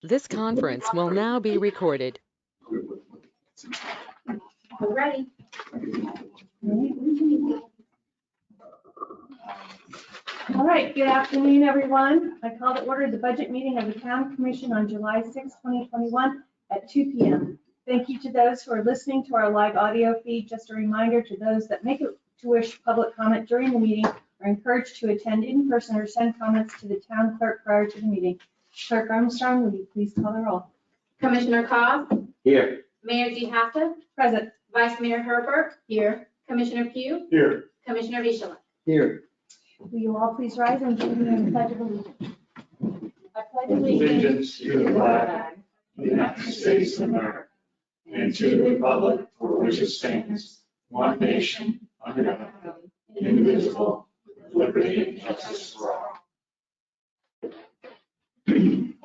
This conference will now be recorded. We're ready. All right, good afternoon, everyone. I call to order the budget meeting of the Town Commission on July 6, 2021 at 2 p.m. Thank you to those who are listening to our live audio feed. Just a reminder to those that make it to wish public comment during the meeting are encouraged to attend in person or send comments to the town clerk prior to the meeting. Clerk Armstrong, will you please call the roll? Commissioner Cobb? Here. Mayor Hassett? Present. Vice Mayor Herbert? Here. Commissioner Pugh? Here. Commissioner Vizsla? Here. Will you all please rise and join me in the pledge of allegiance? I pledge Allegiance to the flag of the United States of America and to the republic for which it stands, one nation, under God, indivisible, with liberty and justice for all.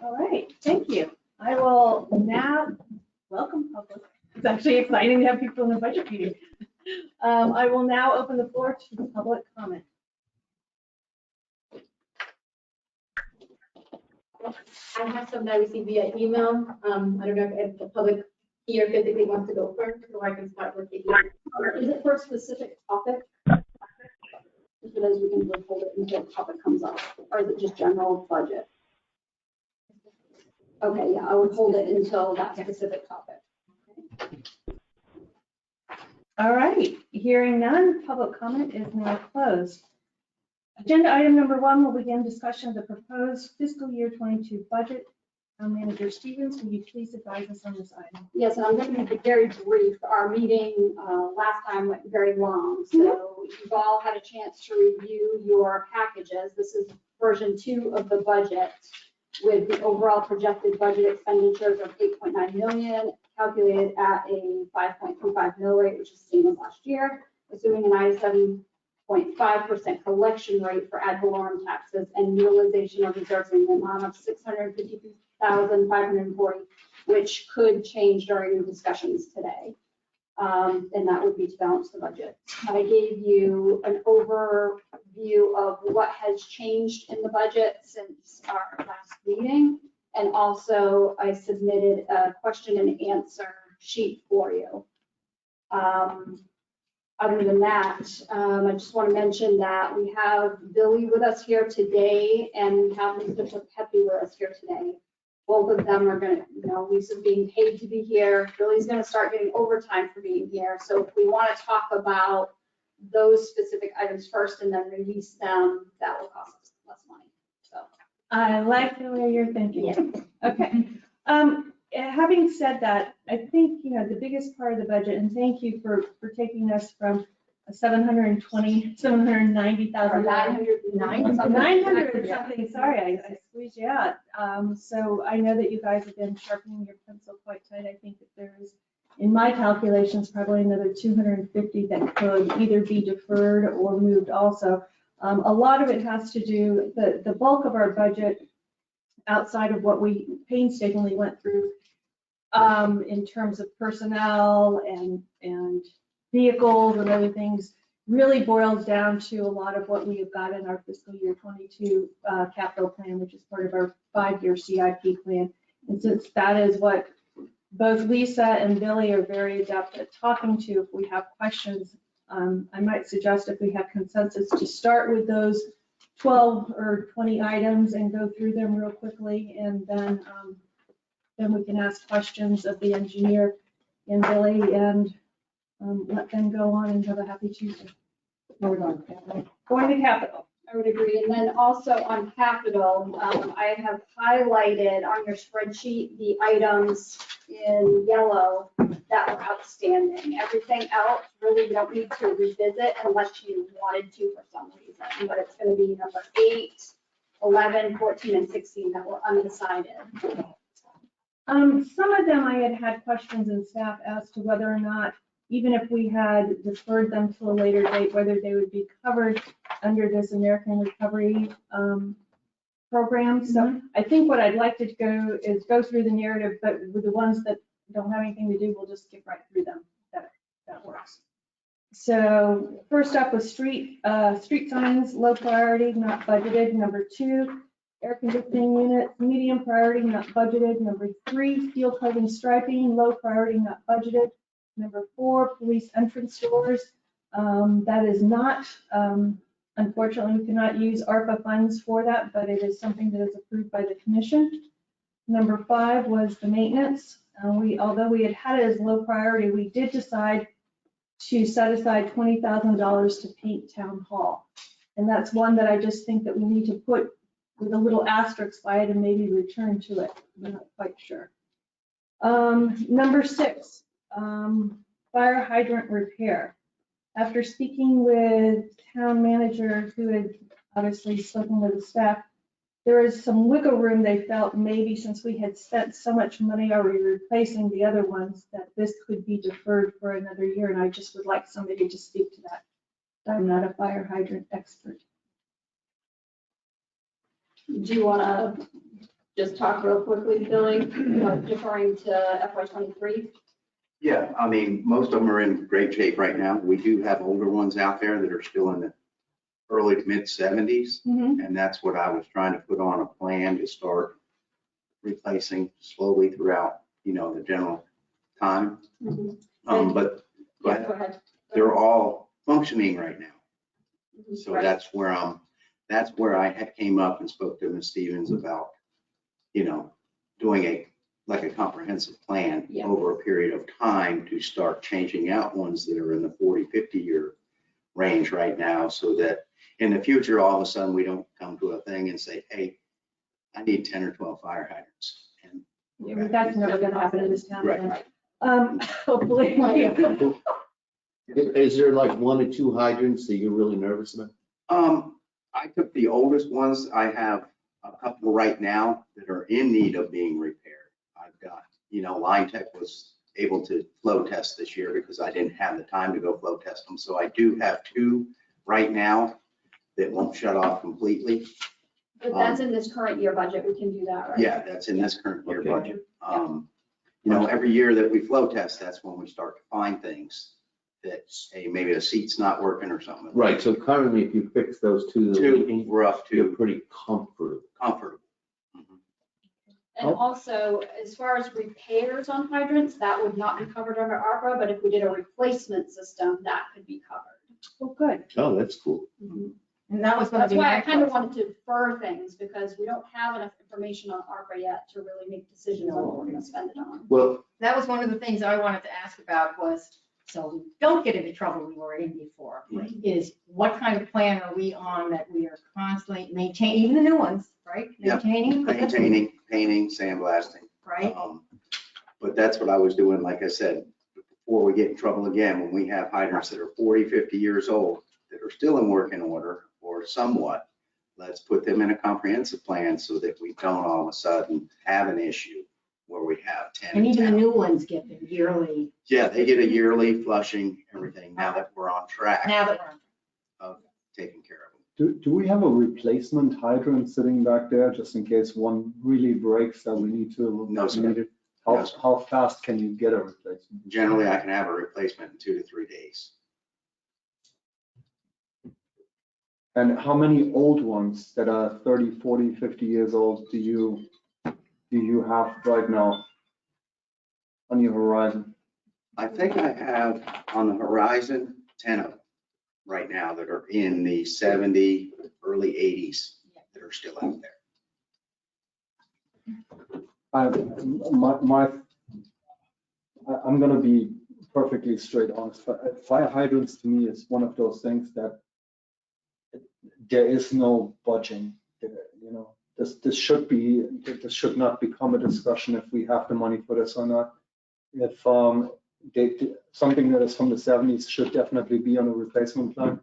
All right, thank you. I will now welcome public. It's actually exciting to have people in the budget meeting. I will now open the floor to public comment. I have some that I received via email. I don't know if the public here physically wants to go first, or I can start with the email. Is it for a specific topic? If it is, we can just hold it until the topic comes up, or is it just general budget? Okay, yeah, I would hold it until that specific topic. All right, hearing none, public comment is now closed. Agenda item number 1 will begin discussion of the proposed fiscal year 22 budget. Town Manager Stevens, will you please advise us on this item? Yes, and I'm going to make it very brief. Our meeting last time went very long, so you've all had a chance to review your packages. This is version 2 of the budget with the overall projected budget expenditures of 8.9 million, calculated at a 5.25 mill rate, which is the same as last year, assuming an 97.5% collection rate for ad valorem taxes and utilization of reserves in the amount of 652,540, which could change during the discussions today. And that would be to balance the budget. I gave you an overview of what has changed in the budget since our last meeting. And also I submitted a question and answer sheet for you. Other than that, I just want to mention that we have Billy with us here today and we have Mr. Pepe with us here today. Both of them are going to, Lisa's being paid to be here. Billy's going to start getting overtime for being here. So if we want to talk about those specific items first and then release them, that will cost us less money. So I like the way you're thinking. Yeah. Okay. Having said that, I think, the biggest part of the budget, and thank you for taking us from a $790,000. 900 something, sorry, I squeezed you out. So I know that you guys have been sharpening your pencil quite tight. I think that there's, in my calculations, probably another 250 that could either be deferred or moved also. A lot of it has to do, the bulk of our budget, outside of what we painstakingly went through in terms of personnel and vehicles and other things, really boils down to a lot of what we have got in our fiscal year 22 capital plan, which is part of our 5-year CIP plan. And since that is what both Lisa and Billy are very adept at talking to, if we have questions, I might suggest if we have consensus to start with those 12 or 20 items and go through them real quickly, and then we can ask questions of the engineer and Billy and let them go on and have a happy Tuesday. Going to capital. I would agree. And then also on capital, I have highlighted on your spreadsheet the items in yellow that were outstanding. Everything else really you don't need to revisit unless you wanted to for some reason. But it's going to be number 8, 11, 14, and 16 that were undecided. Some of them I had questions in staff as to whether or not, even if we had deferred them to a later date, whether they would be covered under this American Recovery Program. So I think what I'd like to go is go through the narrative, but with the ones that don't have anything to do, we'll just skip right through them. That works. So first up was street signs, low priority, not budgeted. Number 2, air conditioning units, medium priority, not budgeted. Number 3, steel coating striping, low priority, not budgeted. Number 4, police entrance doors. That is not, unfortunately, we cannot use ARPA funds for that, but it is something that is approved by the commission. Number 5 was the maintenance. Although we had it as low priority, we did decide to set aside $20,000 to paint town hall. And that's one that I just think that we need to put with a little asterisk by it and maybe return to it. I'm not quite sure. Number 6, fire hydrant repair. After speaking with town manager who had obviously spoken with the staff, there is some wiggle room. They felt maybe since we had spent so much money already replacing the other ones, that this could be deferred for another year. And I just would like somebody to speak to that. I'm not a fire hydrant expert. Do you want to just talk real quickly, Billy, about deferring to FY23? Yeah, I mean, most of them are in great shape right now. We do have older ones out there that are still in the early to mid 70s. And that's what I was trying to put on a plan to start replacing slowly throughout, the general time. But Yeah, go ahead. they're all functioning right now. So Right. that's where I had came up and spoke to Ms. Stevens about, doing a comprehensive plan Yeah. over a period of time to start changing out ones that are in the 40, 50-year range right now, so that in the future, all of a sudden, we don't come to a thing and say, hey, I need 10 or 12 fire hydrants. And Yeah, that's never going to happen in this town. Right. Hopefully. Is there like 1 or 2 hydrants that you're really nervous about? I took the oldest ones. I have a couple right now that are in need of being repaired. I've got, Line Tech was able to flow test this year because I didn't have the time to go flow test them. So I do have 2 right now that won't shut off completely. But that's in this current year budget. We can do that, right? Yeah, that's in this current year Okay. budget. Every year that we flow test, that's when we start to find things that, hey, maybe the seat's not working or something. Right, so currently, if you fix those 2 that are 2, leaking, we're up you're to pretty comfortable. comfortable. And also, as far as repairs on hydrants, that would not be covered under ARPA, but if we did a replacement system, that could be covered. Oh, good. Oh, that's cool. And that was going to That's be why my I kind of question. wanted to defer things, because we don't have enough information on ARPA yet to really make decisions on what we're going to spend it on. Well, That was one of the things I wanted to ask about was, so we don't get into trouble we were in before, is what kind of plan are we on that we are constantly maintaining, even the new ones, right? Yep. Maintaining. Maintaining, painting, sandblasting. Right? But that's what I was doing, like I said, before we get in trouble again, when we have hydrants that are 40, 50 years old that are still in working order or somewhat, let's put them in a comprehensive plan so that we don't all of a sudden have an issue where we have 10 And even the town. new ones get the yearly, Yeah, they get a yearly flushing, everything, now that we're on track now that we're on. of taking care of them. Do we have a replacement hydrant sitting back there just in case one really breaks that we need to? No, sir. need it? No, sir. How fast can you get a replacement? Generally, I can have a replacement in 2 to 3 days. And how many old ones that are 30, 40, 50 years old do you have right now on your horizon? I think I have on the horizon 10 of them right now that are in the 70, early 80s that are still out there. I'm gonna be perfectly straight honest. Fire hydrants to me is one of those things that there is no budging. This should not become a discussion if we have the money for this or not. If something that is from the 70s should definitely be on a replacement plan.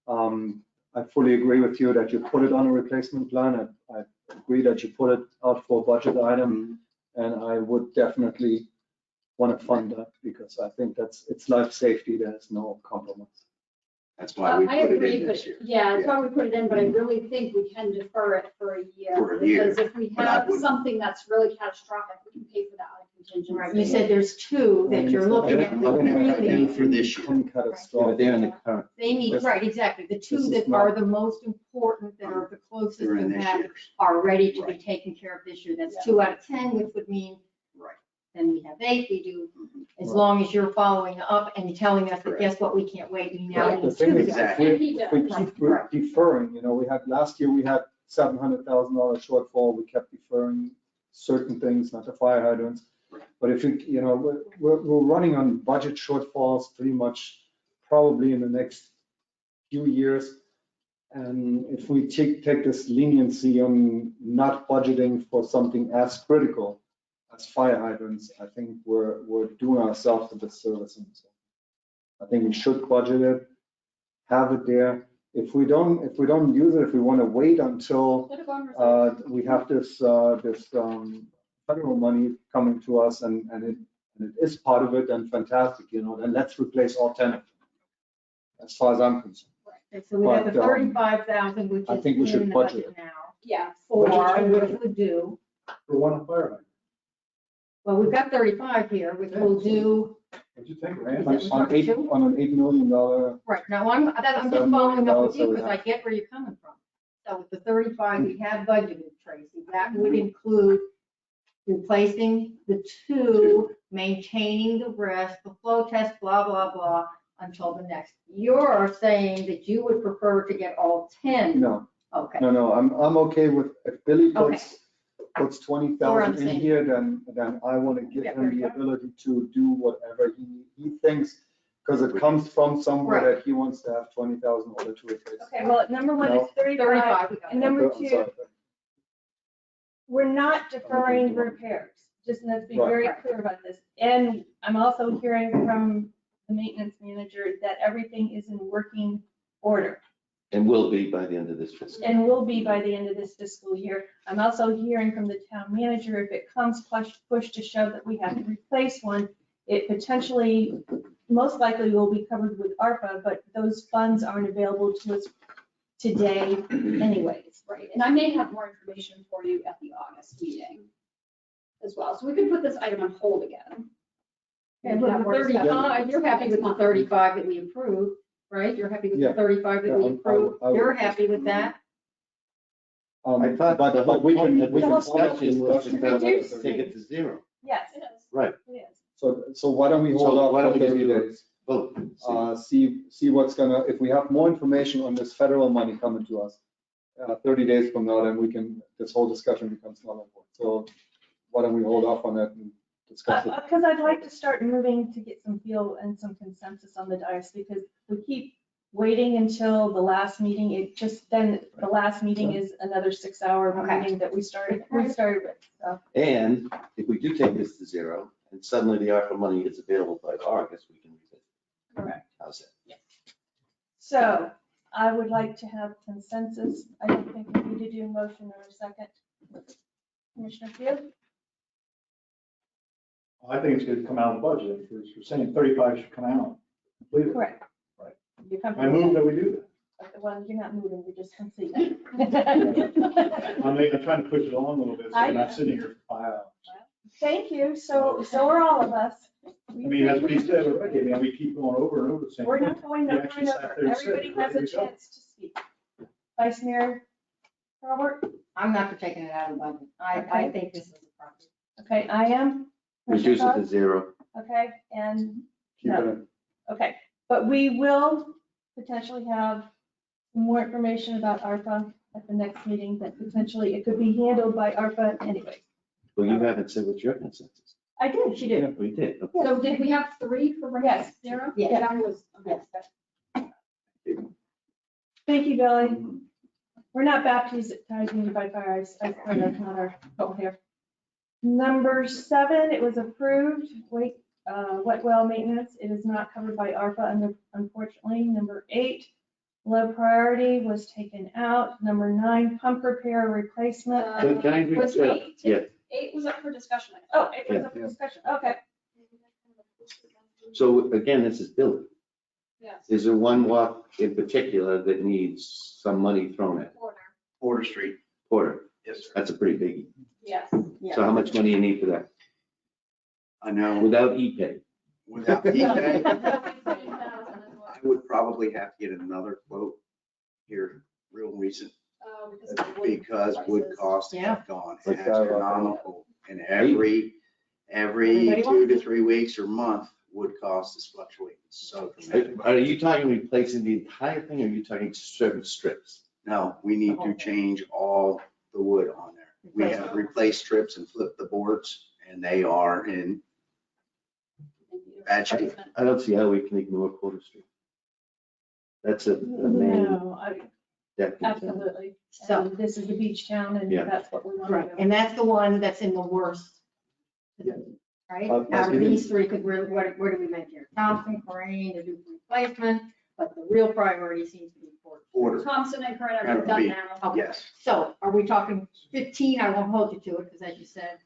I fully agree with you that you put it on a replacement plan. I agree that you put it out for a budget item, and I would definitely want to fund that because I think it's life safety. There's no compromise. That's why we I put it agree, in but this year. yeah, that's why we put it in, but I really think we can defer it for a year. For a year, Because if we but I have wouldn't- something that's really catastrophic, we can pay for that out of contingency. Right, you said there's two that you're looking at. I'm looking at Really, them for this year. Yeah, but they're in the current. they need, right, exactly. The two This is that not- are the most important, that are the closest They're in to this that, year's. are ready to be Right. taken care of this year. That's 2 out of 10, which would mean, Right. then we have 8, we do, as Right. long as you're following up and telling us that, Correct. guess what, we can't wait, we now Right, the need thing 2. is, Exactly. if He we does. keep Right. deferring, last year we had $700,000 shortfall, we kept deferring certain things, not the fire hydrants. Right. But if we're running on budget shortfalls pretty much probably in the next few years. And if we take this leniency on not budgeting for something as critical as fire hydrants, I think we're doing ourselves a disservice. I think we should budget it, have it there. If we don't use it, if we want to wait until Put it on reserve. we have this federal money coming to us and it is part of it, then fantastic, then let's replace all 10 of them. As far as I'm concerned. Okay, so we have the But, 35,000, which I is think we should in the budget budget now, Yeah. for which would do, For one fire hydrant. well, we've got 35 here, which will do, What'd you think, Is Randy? it- On an $8 million, right, now I'm just $7 following up million, with you so we because I have- get where you're coming from. So with the 35 we have budgeted, Tracy, that would include replacing the 2, maintaining the rest, the flow test, blah, blah, blah, until the next. You're saying that you would prefer to get all 10. no, Okay, no, I'm okay with, if Billy puts We're on 20,000 the in same here, then I want to give Yeah, him the 35. ability to do whatever he thinks, because it comes from somewhere Right. that he wants to have 20,000 order to replace. Okay, well, number one is 35, 35 we got. and number I'm 2, sorry. we're not deferring repairs. Just let's be very Right. clear about this. And I'm also hearing from the maintenance manager that everything is in working order And will be by the end of this fiscal. and will be by the end of this fiscal year. I'm also hearing from the town manager, if it comes push to shove that we have to replace one, it potentially, most likely will be covered with ARPA, but those funds aren't available to us today anyways. Right, and I may have more information for you at the August meeting as well. So we could put this item on hold again. And with the 35, you're happy with the 35 that we approved, right? You're happy with the Yeah. 35 that Yeah, we I would- approved? I would- You're happy with that? I thought the But whole we point can, of we the can discussion was to Reduce. take it to 0. Yes, Right, it is. So why don't we hold So off why don't for we just 30 do it? days? vote. See what's if we have more information on this federal money coming to us, 30 days from now, then this whole discussion becomes null and void. So why don't we hold off on that and discuss it? Because I'd like to start moving to get some feel and some consensus on the dice, because we keep waiting until the last meeting. Then the last meeting is another 6-hour Okay. meeting that we started with, so. And if we do take this to 0, and suddenly the ARPA money is available by August, we can revisit. Correct. How's that? So I would like to have consensus. I don't think we need to do a motion or a second. Commissioner Field? I think it's going to come out of the budget. If you're saying 35 should come out. completely. Correct. Right. You're I comfortable move with that we do that? Well, you're not moving, you're just conceding. that. I'm trying to push it on a little bit, so I'm not sitting here for 5 hours. Thank you. So are all of us. I mean, that's what he said already. I mean, we keep going over and over the same. We're thing. not going You over actually and sat over. there and said, Everybody has a "Here we go." chance to speak. Vice Mayor Robert? I'm not for taking it out of the budget. I think this is a problem. Okay, I am. Reduce it to 0. Okay, and, Keep no. it in. Okay, but we will potentially have more information about ARPA at the next meeting, that potentially it could be handled by ARPA anyway. Well, you haven't said what's your consensus. I did, she did. We did. Okay. So did we have 3 for right Yes. 0? Yes. That was, okay. Thank you, Billy. We're not baptizing you by fire, I swear that's not our goal here. Number 7, it was approved, wet well maintenance, it is not covered by ARPA, unfortunately. Number 8, low priority was taken out. Number 9, pump repair replacement. Can I read Was that? 8? Yeah. 8 was up for discussion. Oh, it was up for discussion, okay. So again, this is Billy. Yes. Is there one walk in particular that needs some money thrown at? Porter Street. Porter, Yes, sir. that's a pretty biggie. Yes. So how much money you need for that? I know, without e-pay. without eBay, I 15,000 would probably have to get another quote here real recent because wood costs Yeah. have gone Like, astronomical. And every Everybody 2 to 3 weeks or month, wood cost is fluctuating so dramatically. Are you talking replacing the entire thing, or are you talking certain strips? No, we need to change all the wood on there. We have replaced strips and flipped the boards, and they are in bad shape. I don't see how we can ignore Quarter Street. That's a main No, deck. absolutely. So- And this is the beach town and Yeah. that's what we want Right, to do. and that's the one that's in the worst. Yeah. Right, I'll out of give you- these three, because where do we make here? Thompson, Crane, to do replacement, but the real priority seems to be Porter. Order, Thompson and Corinne are both done now. Okay. yes. So are we talking 15? I won't hold you to it, because as you said,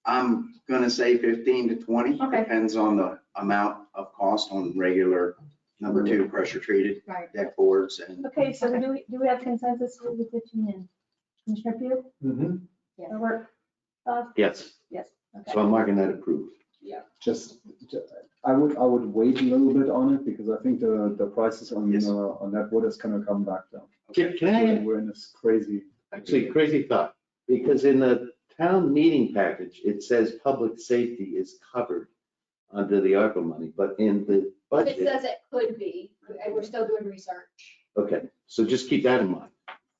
I'm gonna say 15 to 20, Okay. depends on the amount of cost on regular number 2 pressure treated right, deck boards and Okay, so do we have consensus for the 15 in? Commissioner Pugh, Mhm. that work? Yes, Yes, okay. so I'm marking that approved. Just, I would wait a little bit on it because I think the prices on, Yes. on that wood is gonna come back down. Can I, We're in this crazy. actually, crazy thought, because in the town meeting package, it says public safety is covered under the ARPA money, but in the It budget, says it could be, and we're still doing research. okay, so just keep that in mind.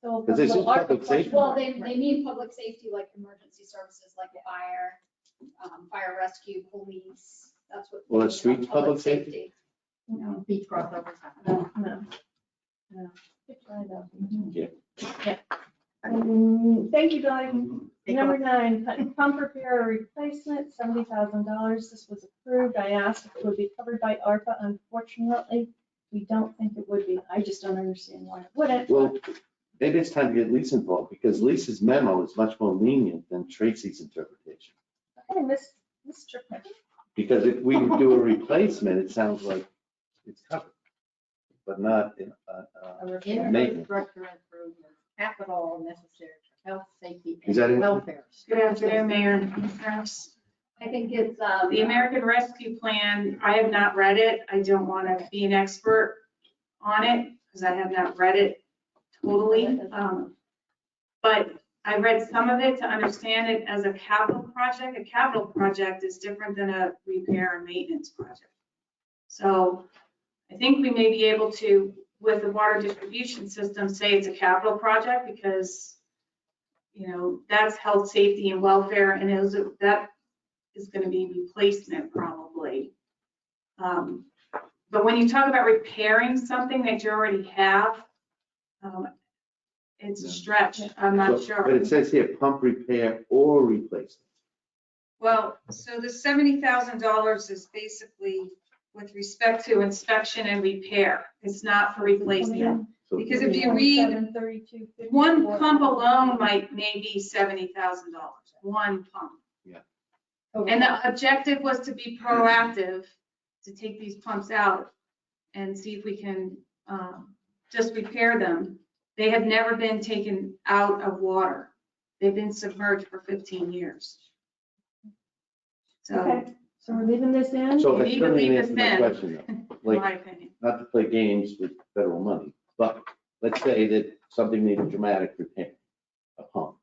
So Because this is our- public safety. Well, they mean public safety, like emergency services, like fire, fire rescue, police, that's what. Well, they it's mean streets by public safety? No, beach crossovers. no, no. No. Good try, though. Yeah. Yeah. Thank you, Dawn. Number 9, pump repair or replacement, $70,000. This was approved. I asked if it would be covered by ARPA. Unfortunately, we don't think it would be. I just don't understand why it wouldn't. Well, maybe it's time to get Lisa involved, because Lisa's memo is much more lenient than Tracy's interpretation. Okay, Mr. Pick. Because if we do a replacement, it sounds like it's covered, but not in, maintenance. Infrastructure improvements, capital necessary for health, safety, Is that and it? welfare. Good afternoon, Mayor and Commissioners. I think it's, The American Rescue Plan, I have not read it. I don't want to be an expert on it because I have not read it totally. But I read some of it to understand it as a capital project. A capital project is different than a repair and maintenance project. So I think we may be able to, with the water distribution system, say it's a capital project because, you know, that's health, safety, and welfare, and that is going to be replacement probably. But when you talk about repairing something that you already have, it's a stretch. I'm not But sure. it says here, pump repair or replacement. Well, so the $70,000 is basically with respect to inspection and repair. It's not for replacement. So- Because if you read, 27, 32, one 54. pump alone might maybe $70,000, one pump. Yeah. And the objective was to be proactive, to take these pumps out and see if we can just repair them. They have never been taken out of water. They've been submerged for 15 years. So, Okay, so we're leaving this in? So You I need still to leave didn't answer this my in. question though. in Like, my opinion. not to play games with federal money, but let's say that something needs a dramatic repair, a pump.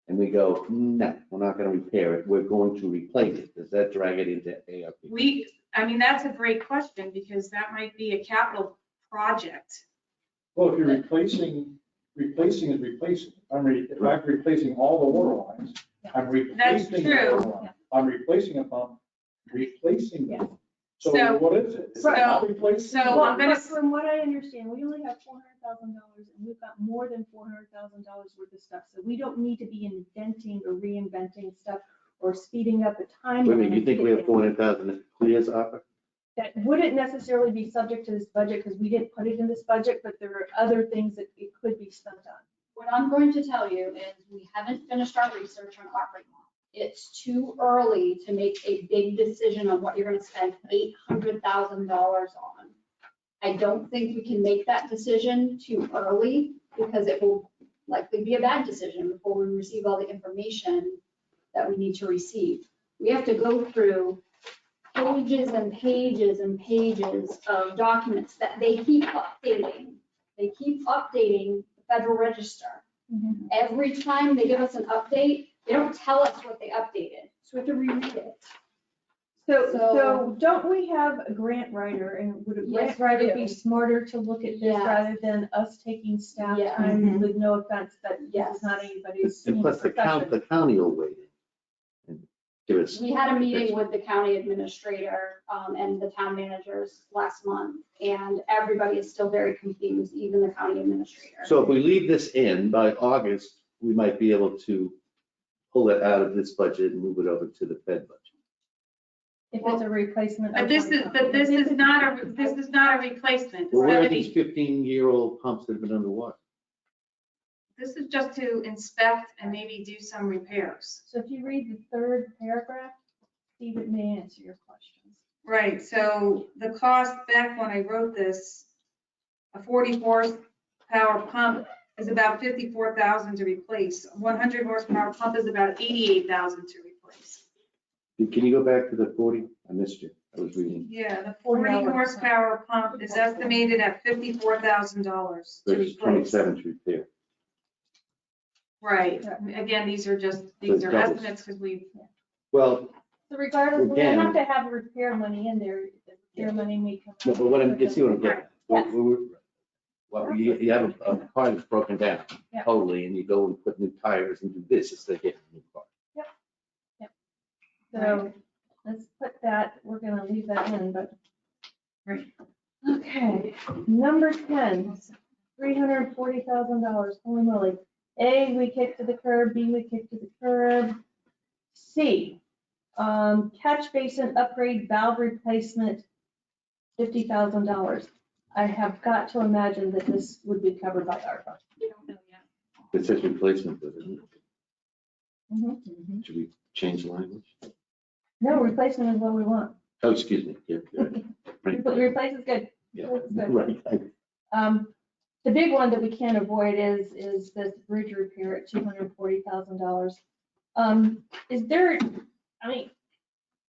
And we go, no, we're not gonna repair it, we're going to replace it. Does that drag it into ARP? I mean, that's a great question because that might be a capital project. Well, if you're replacing is replacing. If I'm replacing all the water lines, I'm That's replacing. the true. water line. I'm replacing a pump, replacing Yeah. it. So So- what is it? Is it so- not replacing? so Well, I'm gonna- but from what I understand, we only have $400,000 and we've got more than $400,000 worth of stuff. So we don't need to be inventing or reinventing stuff or speeding up the timeline. Wait a minute, you think we have 400,000 that clears ARPA? That wouldn't necessarily be subject to this budget because we didn't put it in this budget, but there are other things that it could be spent on. what I'm going to tell you is we haven't finished our research on art right now. It's too early to make a big decision on what you're gonna spend $800,000 on. I don't think we can make that decision too early because it will likely be a bad decision before we receive all the information that we need to receive. We have to go through pages and pages and pages of documents that they keep updating. They keep updating the Federal Register. Mhm. Every time they give us an update, they don't tell us what they updated, so we have to reread it. So don't we have a grant writer, and would a Yes, grant we writer do. be smarter to look at this Yes. rather than us taking staff Yes. time with no offense, but this Yes. is not anybody's And plus the profession. county will wait and give us. We had a meeting with the county administrator and the town managers last month, and everybody is still very confused, even the county administrator. So if we leave this in by August, we might be able to pull it out of this budget and move it over to the Fed budget. If it's a replacement. But of this one is, pump. but this is not a replacement. It's Well, where gonna are these be- 15-year-old pumps that have been underwater? This is just to inspect and maybe do some repairs. So if you read the third paragraph, Steve, it may answer your questions. Right, so the cost back when I wrote this, a 40 horsepower pump is about 54,000 to replace. 100 horsepower pump is about 88,000 to replace. Can you go back to the 40? I missed you. I was reading. Yeah, the 40 horsepower pump is estimated at $54,000 to Versus replace. 27 to repair. Right, again, these are doubles. estimates because we, Well, So regardless, we Again- have to have repair money in there. The repair money may come. no, but what I'm, you see what I'm getting at? Yes. Well, you have a car that's broken down Yeah. totally, and you go and put new tires and do this instead of getting a new car. So let's put that, we're gonna leave that in, but. Right. Okay, number 10, $340,000, holy moly. A, we kicked to the curb, B, we kicked to the curb. C, catch basin upgrade valve replacement, $50,000. I have got to imagine that this would be covered by ARPA. we don't know yet. It says replacement, but isn't it? Mhm. Should we change the language? No, replacement is what we want. Oh, excuse me. Yeah, right. Replace is good. Yeah, That's good. right. The big one that we can't avoid is this bridge repair at $240,000. Is there, I mean,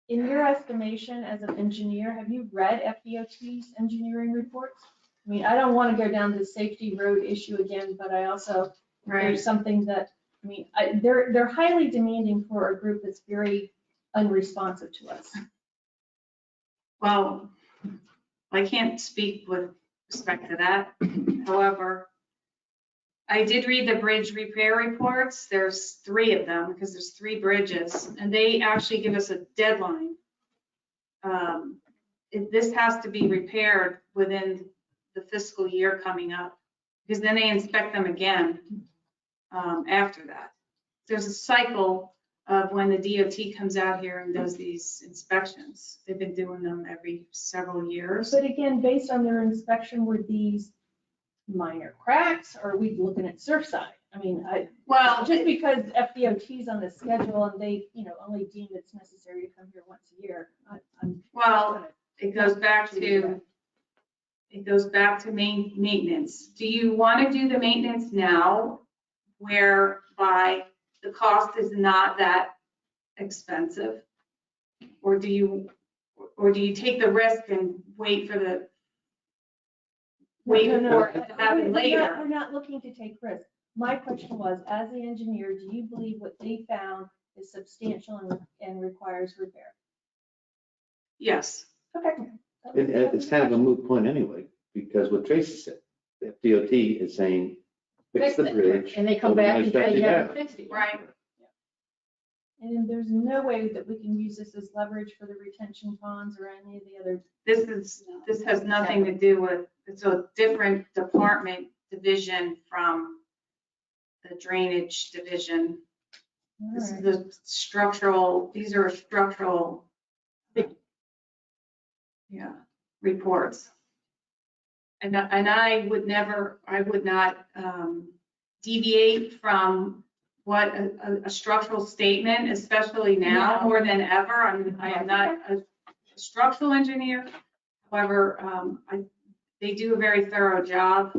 in your estimation as an engineer, have you read FDOT's engineering reports? I mean, I don't want to go down the safety road issue again, but I also, there's something that, I mean, they're highly demanding for a group that's very unresponsive to us. Well, I can't speak with respect to that. However, I did read the bridge repair reports. There's 3 of them because there's 3 bridges and they actually give us a deadline. This has to be repaired within the fiscal year coming up because then they inspect them again after that. There's a cycle of when the DOT comes out here and does these inspections. They've been doing them every several years. But again, based on their inspection, were these minor cracks, or are we looking at Surfside? I mean, Well, just because FDOT's on the schedule and they, only deem it's necessary to come here once a year, I'm. well, it goes back to maintenance. Do you want to do the maintenance now whereby the cost is not that expensive? Or do you take the risk and wait for it to happen later? We're not looking to take risks. My question was, as the engineer, do you believe what they found is substantial and requires repair? Yes. Okay. It's kind of a moot point anyway, because what Tracy said, the FDOT is saying, fix the bridge. And they come back and overnight say, shut it you down. haven't fixed it. Right. And there's no way that we can use this as leverage for the retention ponds or any of the other. This has nothing to do with, it's a different department division from the drainage division. This is the structural, these are structural, reports. And I would not deviate from what a structural statement, especially now more than ever. I am not a structural engineer. However, they do a very thorough job.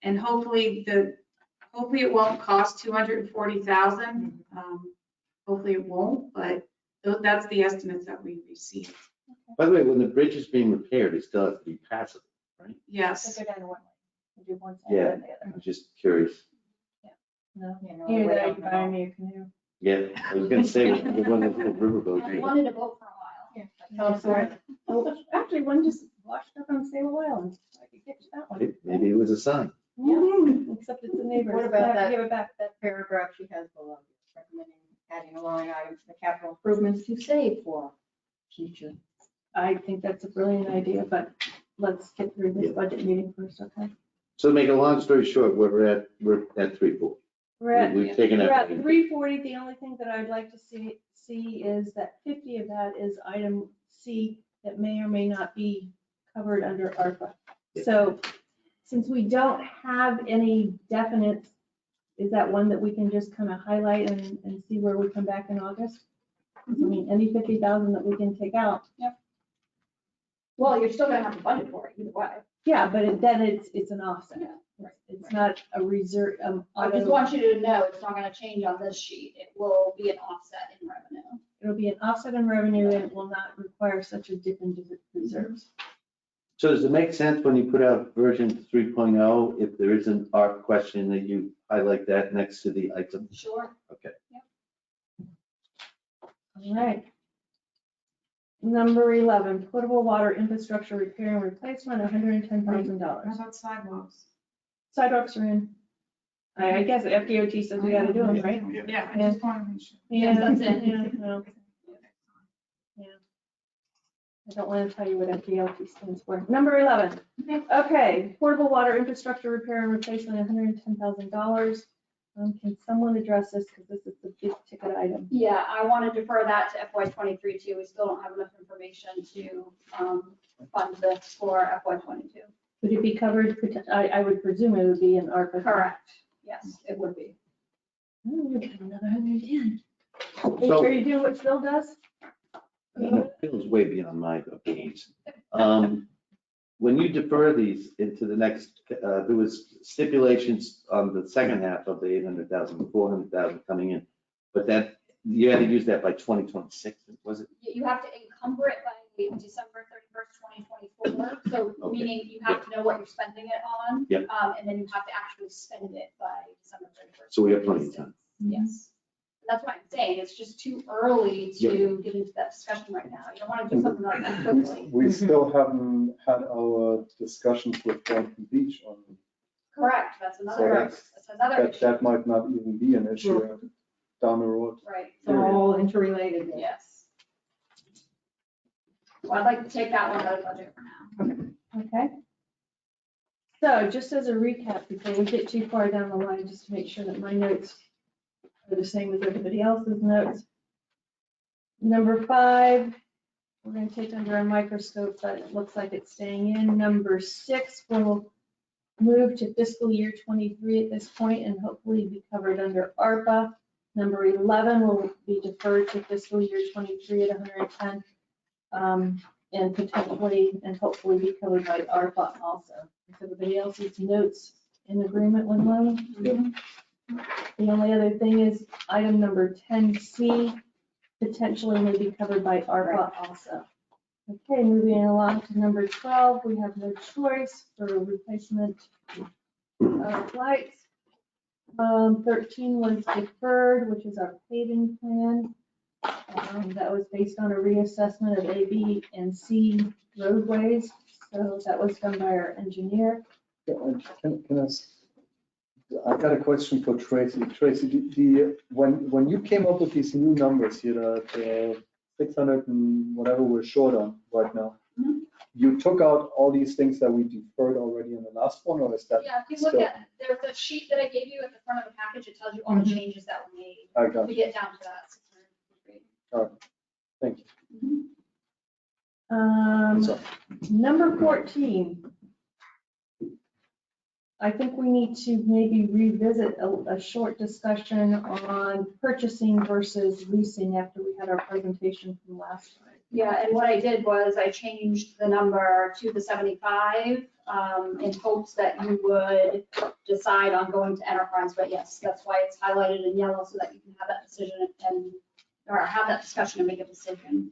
And hopefully it won't cost $240,000. Hopefully it won't, but That's the estimates that we received. By the way, when the bridge is being repaired, it still has to be passable, right? Yes. So go down to one way. Do one side Yeah. and the other. I'm just curious. No. You know, Either way that or up you and buy all. me a canoe. Yeah, I was gonna say, the one of the riverboat. I wanted a boat for a while. Oh, sorry. Oh, actually, one just washed up on Sable Island. I could get to that one. Maybe it was a sign. Except it's a neighbor. What about that? Give it back. That paragraph she has below, recommending adding a line item to the capital improvements to save for future. I think that's a brilliant idea, but let's get through this budget meeting first, okay? So to make a long story short, we're at 340. We've taken We're at everything. 340. The only thing that I'd like to see is that 50 of that is item C that may or may not be covered under ARPA. Yeah. So since we don't have any definite, is that one that we can just kind of highlight and see where we come back in August? I mean, any 50,000 that we can take out. Well, you're still gonna have to budget for it either way. Yeah, but then it's an offset. Yeah, right, It's not a reserve. I just want you to know, it's not gonna change on this sheet. It will be an offset in revenue. It'll be an offset in revenue and it will not require such a dip into the reserves. So does it make sense when you put out version 3.0, if there is an ARP question, that you highlight that next to the item? Sure. Okay. All right. Number 11, potable water infrastructure repair and replacement, How $110,000. about sidewalks? Sidewalks are in. I guess FDOT says we gotta do them, right? Yeah, I just want to make sure. Yeah, that's it. Yeah, no. Yeah. I don't want to tell you what FDOT stands for. Number 11. Okay, portable water infrastructure repair and replacement, $110,000. Can someone address this, because this is the big ticket item? Yeah, I want to defer that to FY '23 too. We still don't have enough information to fund this for FY '22. Would it be covered? I would presume it would be in ARPA. Correct. Yes, it would be. Oh, we got another 110. So- Hey, are you doing what Phil does? Feels way beyond my gaze. When you defer these into the next, there was stipulations on the second half of the 800,000, 400,000 coming in, but that, you had to use that by 2026, was it? You have to encumber it by December 31st, 2024. So Okay. meaning you have to know what you're spending it on. Yep. And then you have to actually spend it by December 31st. So we have plenty of time. Yes. That's what I'm saying. It's just too early to get into that discussion right now. You don't want to do something like that quickly. We still haven't had our discussions with Boynton Beach on, Correct. That's so another issue. that might not even be an issue down the road. Right. It's all interrelated. Yes. Well, I'd like to take that one out of budget for now. Okay. So just as a recap, before we get too far down the line, just to make sure that my notes are the same as everybody else's notes. Number 5, we're going to take under a microscope, but it looks like it's staying in. Number 6 will move to fiscal year 23 at this point and hopefully be covered under ARPA. Number 11 will be deferred to fiscal year 23 at 110. And potentially and hopefully be covered by ARPA also. Is everybody else's notes in agreement with mine? Yep. The only other thing is item number 10C, potentially may be covered by ARPA also. Okay, moving along to number 12, we have no choice for replacement of lights. 13 was deferred, which is our paving plan. That was based on a reassessment of A, B, and C roadways. So that was done by our engineer. I got a question for Tracy. Tracy, when you came up with these new numbers here, the 600 and whatever we're short on right now, Mhm. you took out all these things that we deferred already in the last one, or is that? Yeah, if you look still- at, there's a sheet that I gave you at the front of the package. It tells you all the changes that were made I got to it. get down to that 653. All right. Thank you. So- Number 14. I think we need to maybe revisit a short discussion on purchasing versus leasing after we had our presentation from last time. Yeah, and what I did was I changed the number to the 75 in hopes that you would decide on going to enterprise. But yes, that's why it's highlighted in yellow so that you can have that decision and or have that discussion and make a decision.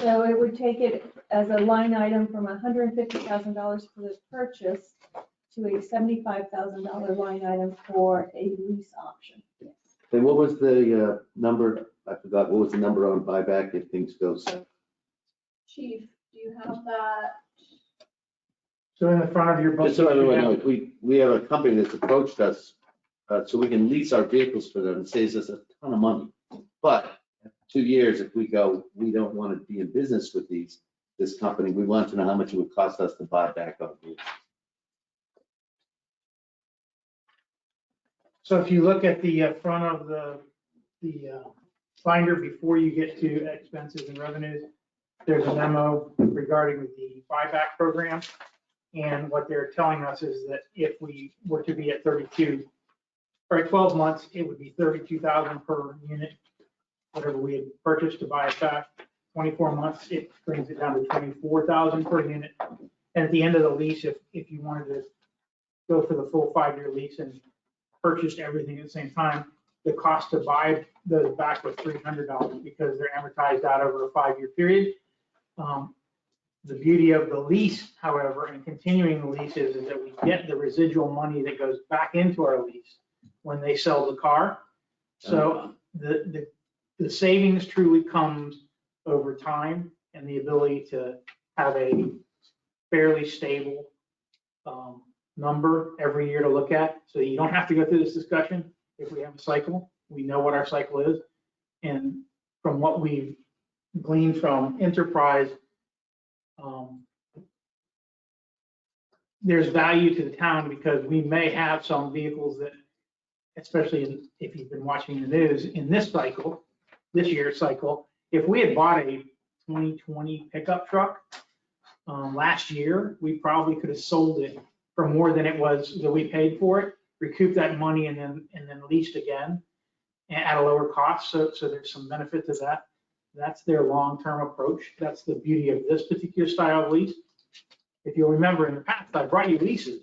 So it would take it as a line item from $150,000 for this purchase to a $75,000 line item for a lease option. And what was the number? I forgot. What was the number on buyback if things go south? Chief, do you have that? So in the front of your budget. Just so everyone you have- knows, we have a company that's approached us, so we can lease our vehicles for them. It saves us a ton of money. But 2 years, if we go, we don't want to be in business with this company, we want to know how much it would cost us to buy back our vehicles. So if you look at the front of the binder before you get to expenses and revenues, there's a memo regarding the buyback program. And what they're telling us is that if we were to be at 32, or at 12 months, it would be 32,000 per unit, whatever we had purchased to buy it back. 24 months, it brings it down to 24,000 per unit. And at the end of the lease, if you wanted to go for the full 5-year lease and purchased everything at the same time, the cost to buy those back was $300 because they're amortized out over a 5-year period. The beauty of the lease, however, and continuing the lease is that we get the residual money that goes back into our lease when they sell the car. So the savings truly comes over time and the ability to have a fairly stable number every year to look at. So you don't have to go through this discussion. If we have a cycle, we know what our cycle is. And from what we've gleaned from Enterprise, there's value to the town because we may have some vehicles that, especially if you've been watching the news, in this cycle, this year's cycle, if we had bought a 2020 pickup truck last year, we probably could have sold it for more than it was that we paid for it, recouped that money and then leased again at a lower cost. So there's some benefit to that. That's their long-term approach. That's the beauty of this particular style of lease. If you'll remember in the past, I brought you leases.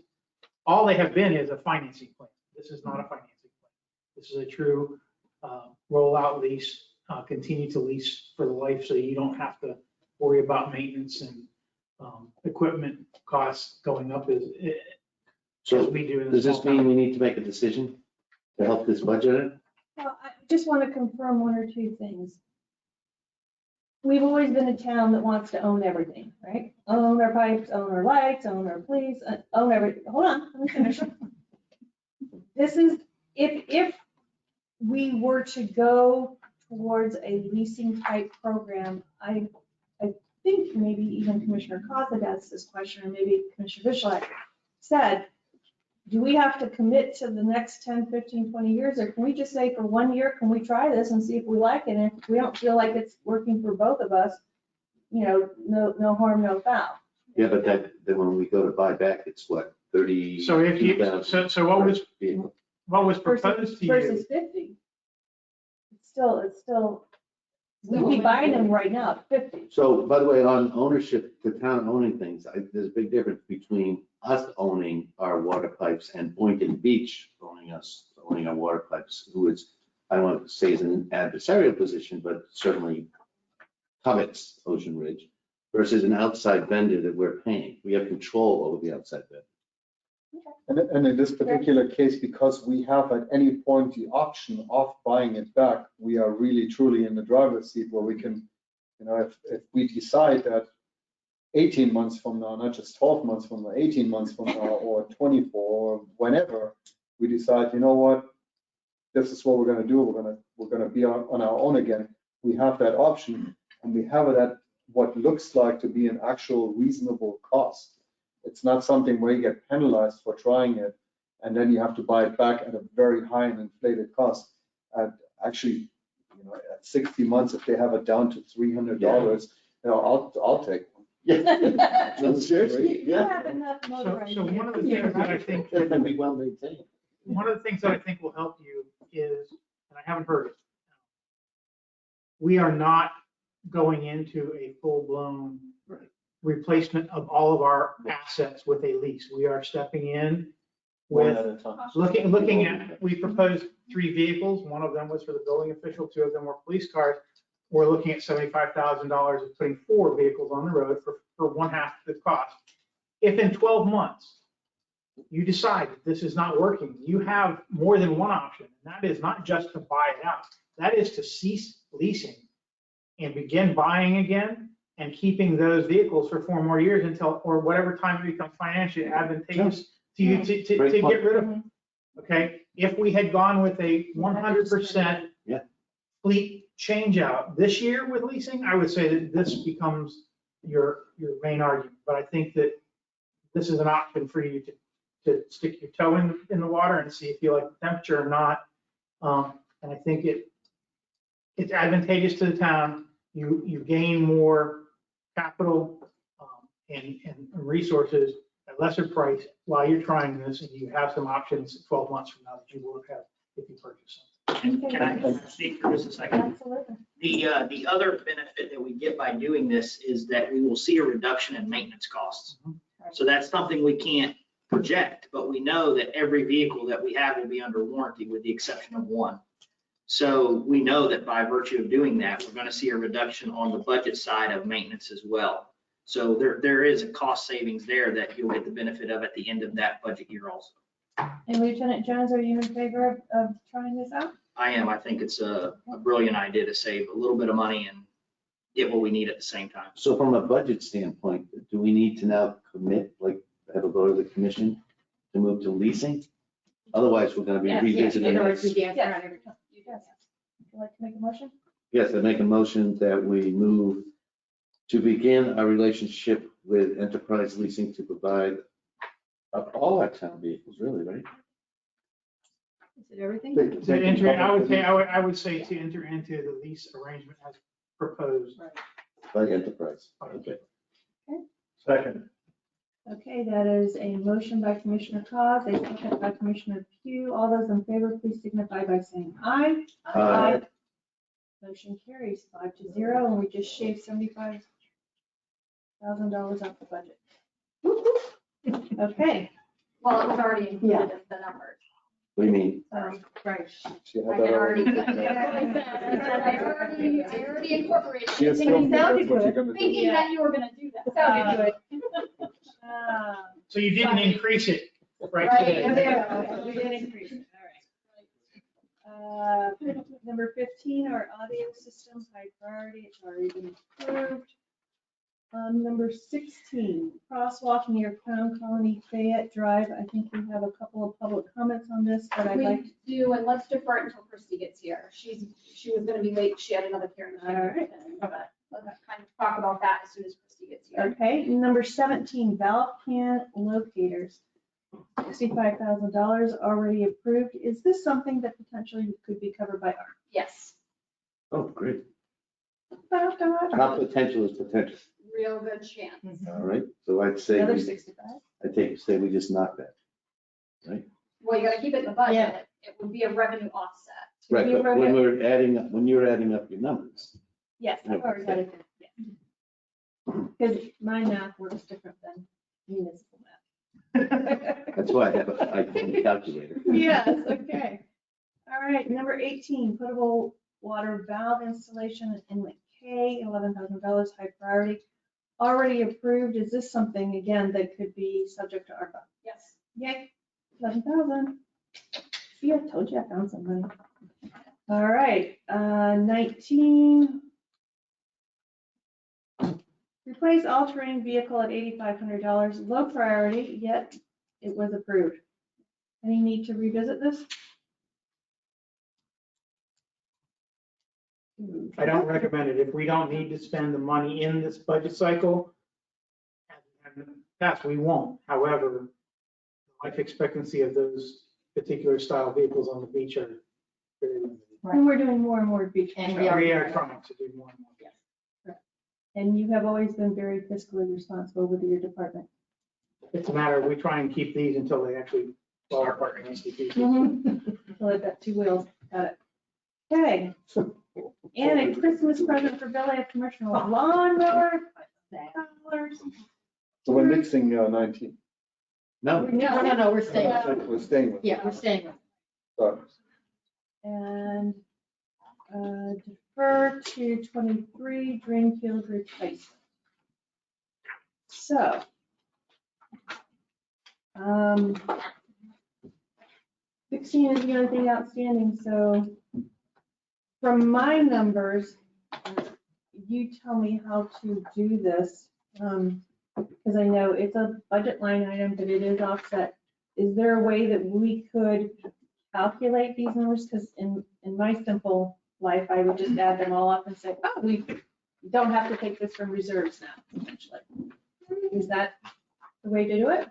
All they have been is a financing plan. This is not a financing plan. This is a true rollout lease, continue to lease for the life so you don't have to worry about maintenance and equipment costs going up as we do. Does this mean we need to make a decision to help this budget? Well, I just want to confirm one or two things. We've always been a town that wants to own everything, right? Own our pipes, own our lights, own our police, own everything. Hold on, let me finish. This is, if we were to go towards a leasing type program, I think maybe even Commissioner Cos had asked this question, or maybe Commissioner Bishop said, do we have to commit to the next 10, 15, 20 years, or can we just say for 1 year, can we try this and see if we like it? And if we don't feel like it's working for both of us, no harm, no foul. Yeah, but then when we go to buy back, it's what, 30? So if you, so what was proposed to you? Versus 50. It's still, we'd be buying them right now at 50. So by the way, on ownership, the town owning things, there's a big difference between us owning our water pipes and Boynton Beach owning our water pipes, who is, I don't want to say is in an adversarial position, but certainly covets Ocean Ridge versus an outside vendor that we're paying. We have control over the outside vendor. And in this particular case, because we have at any point the option of buying it back, we are really truly in the driver's seat where we can, if we decide that 18 months from now, not just 12 months from now, 18 months from now, or 24, or whenever, we decide, you know what, this is what we're going to do. We're going to be on our own again. We have that option, and we have it at what looks like to be an actual reasonable cost. It's not something where you get penalized for trying it, and then you have to buy it back at a very high and inflated cost. Actually, at 60 months, if they have it down to $300, I'll take one. Yeah. No, seriously, You yeah. have enough motorized. So one of the things that I think It's gonna be well maintained. One of the things that I think will help you is, and I haven't heard it, we are not going into a full-blown replacement of all of our assets with a lease. We are stepping in with, looking at, we proposed 3 vehicles. One of them was for the building official, 2 of them were police cars. we're looking at $75,000 of putting 4 vehicles on the road for one half the cost. If in 12 months, you decide that this is not working, you have more than one option. And that is not just to buy it out. That is to cease leasing and begin buying again and keeping those vehicles for 4 more years until, or whatever time it becomes financially advantageous to you to Great point. get rid of them. Okay? If we had gone with a 100% Yeah. fleet change out this year with leasing, I would say that this becomes your main argument. But I think that this is an option for you to stick your toe in the water and see if you like the temperature or not. And I think it's advantageous to the town. You gain more capital and resources at lesser price while you're trying this, and you have some options 12 months from now that you will have if you purchase something. Can I speak for just a second? Absolutely. The other benefit that we get by doing this is that we will see a reduction in maintenance costs. So that's something we can't project, but we know that every vehicle that we have will be under warranty with the exception of one. So we know that by virtue of doing that, we're going to see a reduction on the budget side of maintenance as well. So there is a cost savings there that you'll get the benefit of at the end of that budget year also. And Lieutenant Jones, are you in favor of trying this out? I am. I think it's a brilliant idea to save a little bit of money and get what we need at the same time. So from a budget standpoint, do we need to now commit, like, have a vote of the commission to move to leasing? Otherwise, we're gonna be revisiting. Yes. Yes. Yes. Would you like to make a motion? Yes, I make a motion that we move to begin our relationship with Enterprise Leasing to provide all our town vehicles, really, right? Is it everything? To enter, I would say to enter into the lease arrangement as proposed. By Enterprise. Okay. Second. Okay, that is a motion by Commissioner Cos, a second by Commissioner Pugh. All those in favor, please signify by saying aye. Aye. Motion carries 5-0, and we just shaved $75,000 off the budget. Okay. Well, it was already included in the numbers. What do you mean? Right. She had I that had already, already. I already incorporated. She it, is thinking still that- that's what you're gonna do. Thinking that you were gonna do that. Sounded good. So you didn't increase it right Right, today. there. We did increase it, all right. Number 15, our audio system, high priority, it's already been approved. Number 16, crosswalk near Crown Colony Fayette Drive. I think we have a couple of public comments on this, but I'd like. We do, and let's defer it until Christie gets here. She was gonna be late, she had another hearing. All right. Let's kind of talk about that as soon as Christie gets here. Okay, number 17, valve can locators, $65,000 already approved. Is this something that potentially could be covered by ARP? Yes, Oh, great. How potential is potential? real good chance. All right, so I'd say, Another we- 65? say we just knock that. Well, you gotta keep it in the budget. It would be a revenue offset. Right, You but were- when you're adding up your numbers, Yes, I've already got it. Because my math works different than municipal math. that's why I have a calculator. Yes, okay. All right, number 18, potable water valve installation at Inlet K, $11,000, high priority. Already approved. Is this something, again, that could be subject to ARPA? Yes. Yay, 11,000. See, I told you I found some money. All right, 19. Replace all-terrain vehicle at $8,500, low priority, yet it was approved. Any need to revisit this? I don't recommend it. If we don't need to spend the money in this budget cycle, and in the past, we won't. However, the life expectancy of those particular style vehicles on the beach are very limited. And we're doing more and more beach And patrol. We are trying to do more and more. And you have always been very fiscally responsible with your department. It's a matter of we try and keep these until they actually fall apart in institutions. So I've got 2 wheels, got it. Okay. And a Christmas present for Billy, a commercial lawnmower, $5,000. So we're mixing 19. No, No, we're staying. We're staying with. Yeah, we're staying with. Sorry. And transfer to 23 drain field replacement. So, 16 is the only thing outstanding, so from my numbers, you tell me how to do this, because I know it's a budget line item, but it is offset. Is there a way that we could calculate these numbers? Because in my simple life, I would just add them all up and say, oh, we don't have to take this from reserves now, essentially. Is that the way to do it?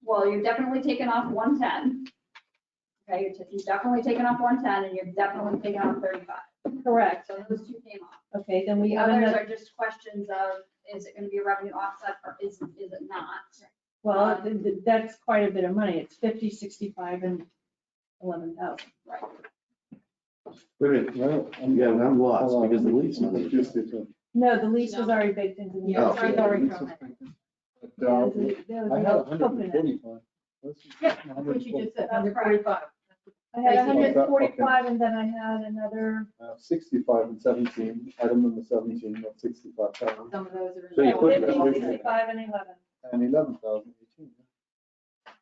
Well, you're definitely taking off 110. Okay, you're definitely taking off 110 and you're definitely taking off 35. Correct. So those two came off. Okay, then we The have others another, are just questions of, is it going to be a revenue offset or is it not? well, that's quite a bit of money. It's 50, 65, and 11,000. Right. Wait a minute, Well, yeah, I'm lost because the lease money. No, the lease was already baked into the. Yeah, Oh. it's already from it. I had 145. Yeah, what you just said, 145. I had 145 and then I had another. 65 and 17, item number 17, of 65,000, Some of those are. So you put it- 50, 65, and 11. and 11,000, 18.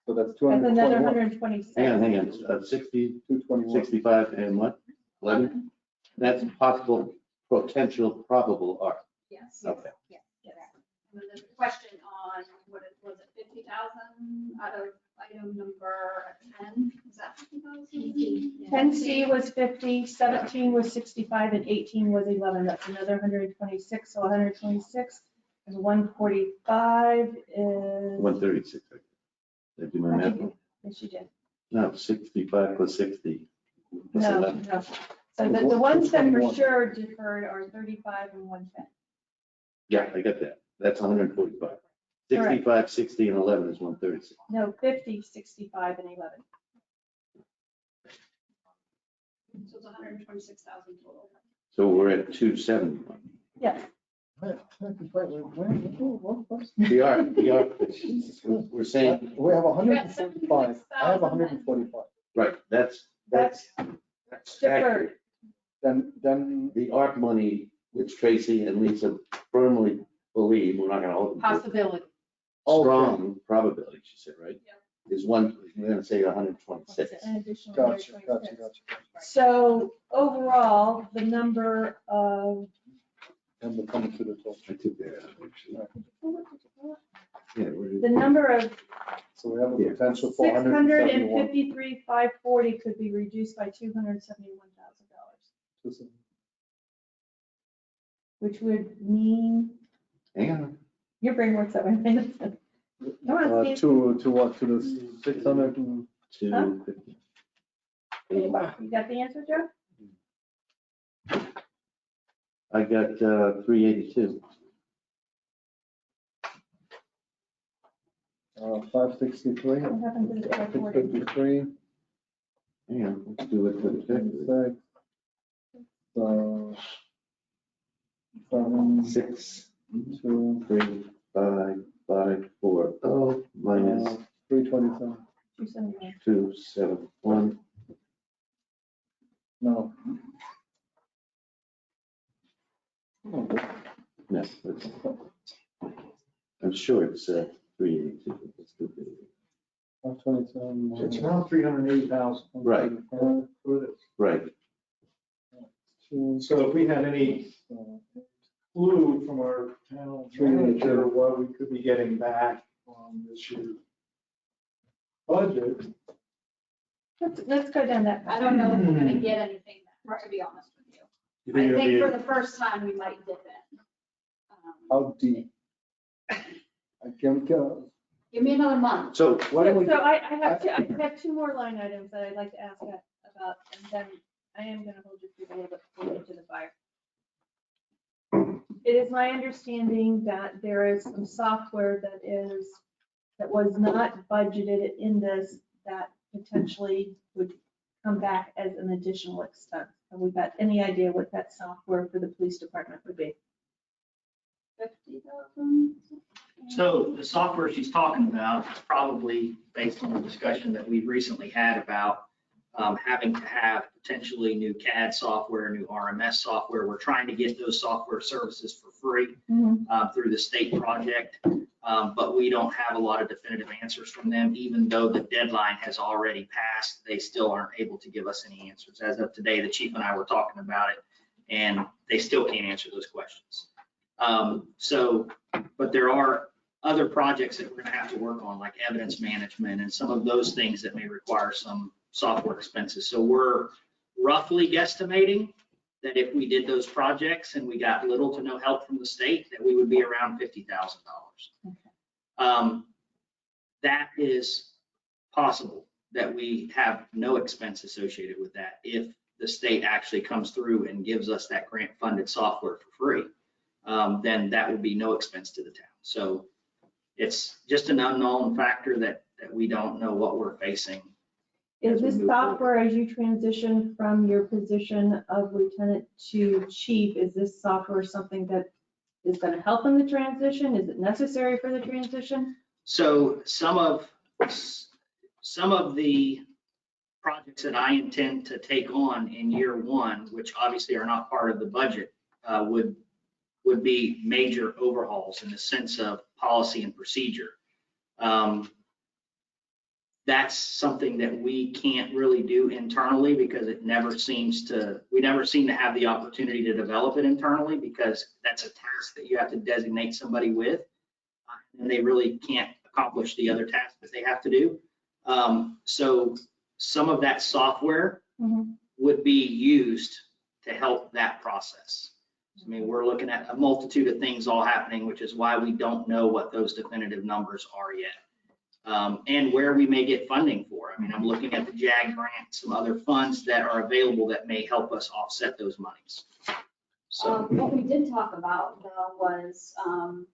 So that's That's another 221, 126. Hang on, 60, 221. 65, and what? 11? That's possible, potential, probable art. Yes. Okay. Yes. And then there's a question on, what it was, it 50,000 out of item number 10? Is that 50,000? 10C was 50, 17 was 65, and 18 was 11. That's another 126, so 126 and 145 is. 136. Did I do my math? Yes, you did. No, 65 plus 60. That's No, 11. no. So the ones that for sure deferred are 35 and 110. Yeah, I got that. That's 145. 65, 60, and 11 is 136. No, 50, 65, and 11. So it's 126,000 total. So we're at 271. Yes. We are, we're saying, We have 145, I have 145. right, that's accurate. Deferred. Then, The ARP money, which Tracy and Lisa firmly believe, we're not gonna hold them to, Possibility. strong probability, she said, right? Is one, we're gonna say 126. An additional gotcha, 126. gotcha. So overall, the number of, And we're coming to the total. I took that out, actually. Yeah, we're- the number of So we have a Yeah. potential for 171. 653,540 could be reduced by $271,000, which would mean, Hang on. your brain works that way. Come on, Steve. To what, to the 600 and, 250. You got the answer, Joe? I got 382. 563, What happened to the 540? 653, Hang on, let's do it for the factory. 6, 7, 6, 2, 3, 5, 5, 4, oh, minus 327. 271. 2, 7, 1. No. No, that's, I'm sure it's 382. Let's do it. 527. It's around 380,000. Right. Right. So if we had any clue from our town manager what we could be getting back on this year's budget. Let's go down that. I don't know if we're going to get anything back, to be honest with you. You I think think it'll for the first time, we might dip in. How deep? I can go. Give me another month. So why don't we, So I have two more line items that I'd like to ask about, and then I am going to hold your feet a little bit before we get to the fire. It is my understanding that there is some software that was not budgeted in this that potentially would come back as an additional expense. Have we got any idea what that software for the police department would be? 50,000? So the software she's talking about is probably based on the discussion that we've recently had about having to have potentially new CAD software, new RMS software. We're trying to get those software services for free through the state project, but we don't have a lot of definitive answers from them. Even though the deadline has already passed, they still aren't able to give us any answers. As of today, the chief and I were talking about it, and they still can't answer those questions. But there are other projects that we're going to have to work on, like evidence management and some of those things that may require some software expenses. So we're roughly guesstimating that if we did those projects and we got little to no help from the state, that we would be around $50,000. That is possible that we have no expense associated with that if the state actually comes through and gives us that grant funded software for free. Then that would be no expense to the town. So it's just an unknown factor that we don't know what we're facing. Is this software, as you transition from your position of lieutenant to chief, is this software something that is going to help in the transition? Is it necessary for the transition? So some of the projects that I intend to take on in year one, which obviously are not part of the budget, would be major overhauls in the sense of policy and procedure. That's something that we can't really do internally because we never seem to have the opportunity to develop it internally, because that's a task that you have to designate somebody with, and they really can't accomplish the other tasks that they have to do. So some of that software would be used to help that process. I mean, we're looking at a multitude of things all happening, which is why we don't know what those definitive numbers are yet. And where we may get funding for. I mean, I'm looking at the JAG grant, some other funds that are available that may help us offset those monies. So What we did talk about though was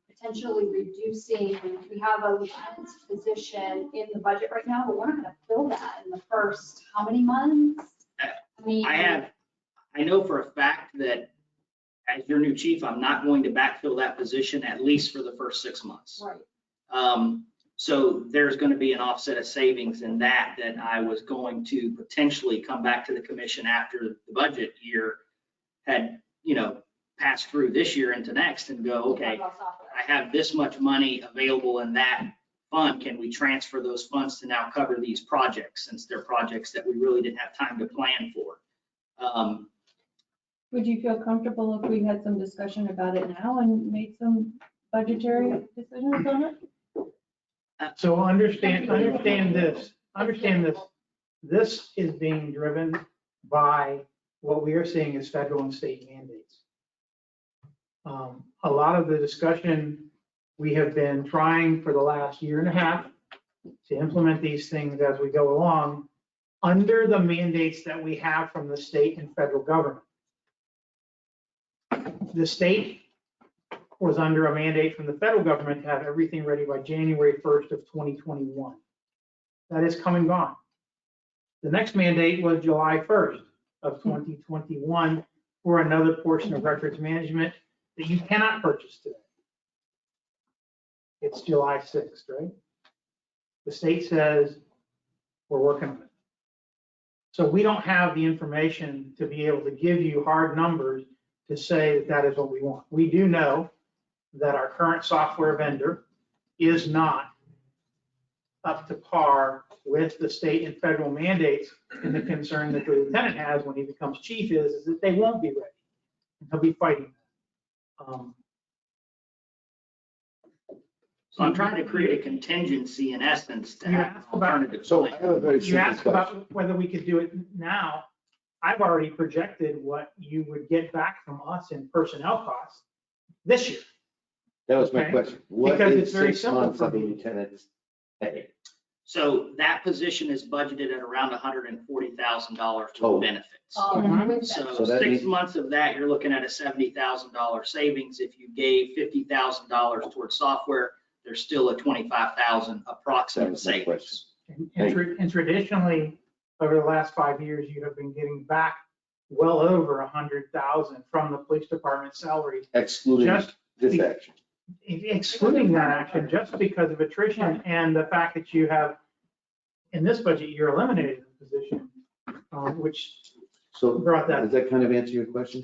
potentially reducing, we have a lieutenant's position in the budget right now, but we're not gonna fill that in the first, how many months? I mean, I know for a fact that as your new chief, I'm not going to backfill that position at least for the first 6 months. right. So there's going to be an offset of savings in that I was going to potentially come back to the commission after the budget year had, passed through this year into next and go, okay, I have this much money available in that fund. Can we transfer those funds to now cover these projects, since they're projects that we really didn't have time to plan for? Would you feel comfortable if we had some discussion about it now and made some budgetary decisions on it? So understand this. This is being driven by what we are seeing as federal and state mandates. A lot of the discussion, we have been trying for the last year and a half to implement these things as we go along under the mandates that we have from the state and federal government. The state was under a mandate from the federal government to have everything ready by January 1st of 2021. That is come and gone. The next mandate was July 1st of 2021 for another portion of records management that you cannot purchase today. It's July 6th, right? The state says we're working on it. So we don't have the information to be able to give you hard numbers to say that that is what we want. We do know that our current software vendor is not up to par with the state and federal mandates, and the concern that the lieutenant has when he becomes chief is that they won't be ready. And he'll be fighting that. So I'm trying to create a contingency in essence to You have asked about- alternative So I plan. have a very You simple asked question. about whether we could do it now. I've already projected what you would get back from us in personnel costs this year. That was my Okay. question. What Because is it's very 6 simple months for of the me. lieutenant's pay? So that position is budgeted at around $140,000 Total. with benefits. With So So that 6 means- months of that, you're looking at a $70,000 savings. If you gave $50,000 towards software, there's still a $25,000 That approximate was my question. savings. And traditionally, over the last 5 years, you have been getting back well over 100,000 from the police department salary, Excluding just this action. excluding that action, just because of attrition and the fact that you have, in this budget, you're eliminating the position. which So brought that. does that kind of answer your question?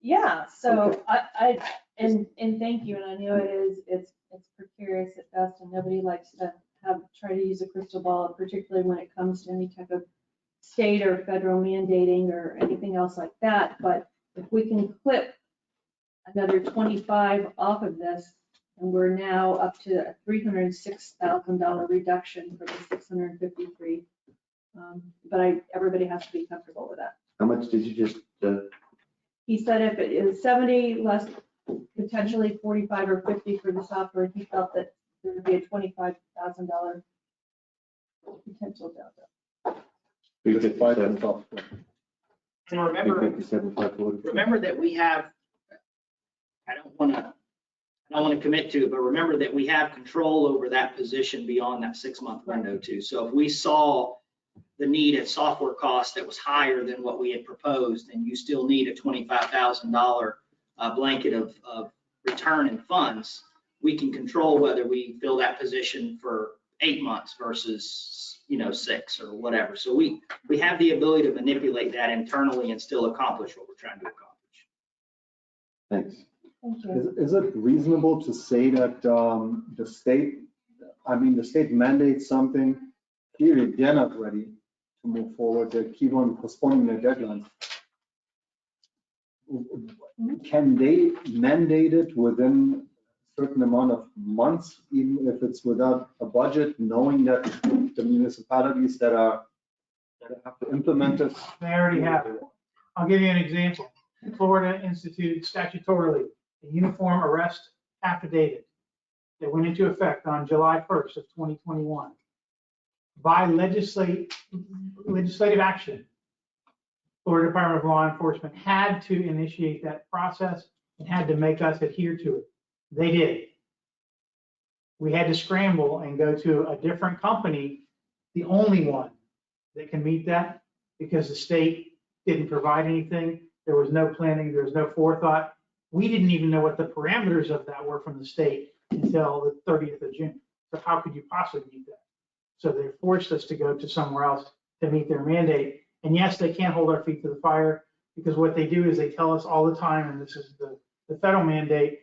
Yeah, so Okay. and thank you, and I know it's precarious at best, and nobody likes to try to use a crystal ball, particularly when it comes to any type of state or federal mandating or anything else like that, but if we can clip another 25 off of this, and we're now up to a $306,000 reduction for the 653. But everybody has to be comfortable with that. How much did you just, He said if it is 70 less, potentially 45 or 50 for the software, he felt that there would be a $25,000 potential delta. 357, And remember, 357, 540? remember that we have, I don't want to commit to it, but remember that we have control over that position beyond that 6-month window too. So if we saw the need at software cost that was higher than what we had proposed, and you still need a $25,000 blanket of return in funds, we can control whether we fill that position for 8 months versus, 6 or whatever. So we have the ability to manipulate that internally and still accomplish what we're trying to accomplish. Thanks. Thank you. Is it reasonable to say that the state mandates something, clearly they're not ready to move forward, they keep on postponing their deadlines? Can they mandate it within a certain amount of months, even if it's without a budget, knowing that the municipalities that have to implement it? They already have it. I'll give you an example. Florida instituted statutorily a uniform arrest affidavit that went into effect on July 1st of 2021. By legislative action, Florida Department of Law Enforcement had to initiate that process and had to make us adhere to it. They did. We had to scramble and go to a different company, the only one that can meet that, because the state didn't provide anything. There was no planning, there was no forethought. We didn't even know what the parameters of that were from the state until the 30th of June. So how could you possibly meet that? So they forced us to go to somewhere else to meet their mandate. And yes, they can't hold our feet to the fire, because what they do is they tell us all the time, and this is the federal mandate,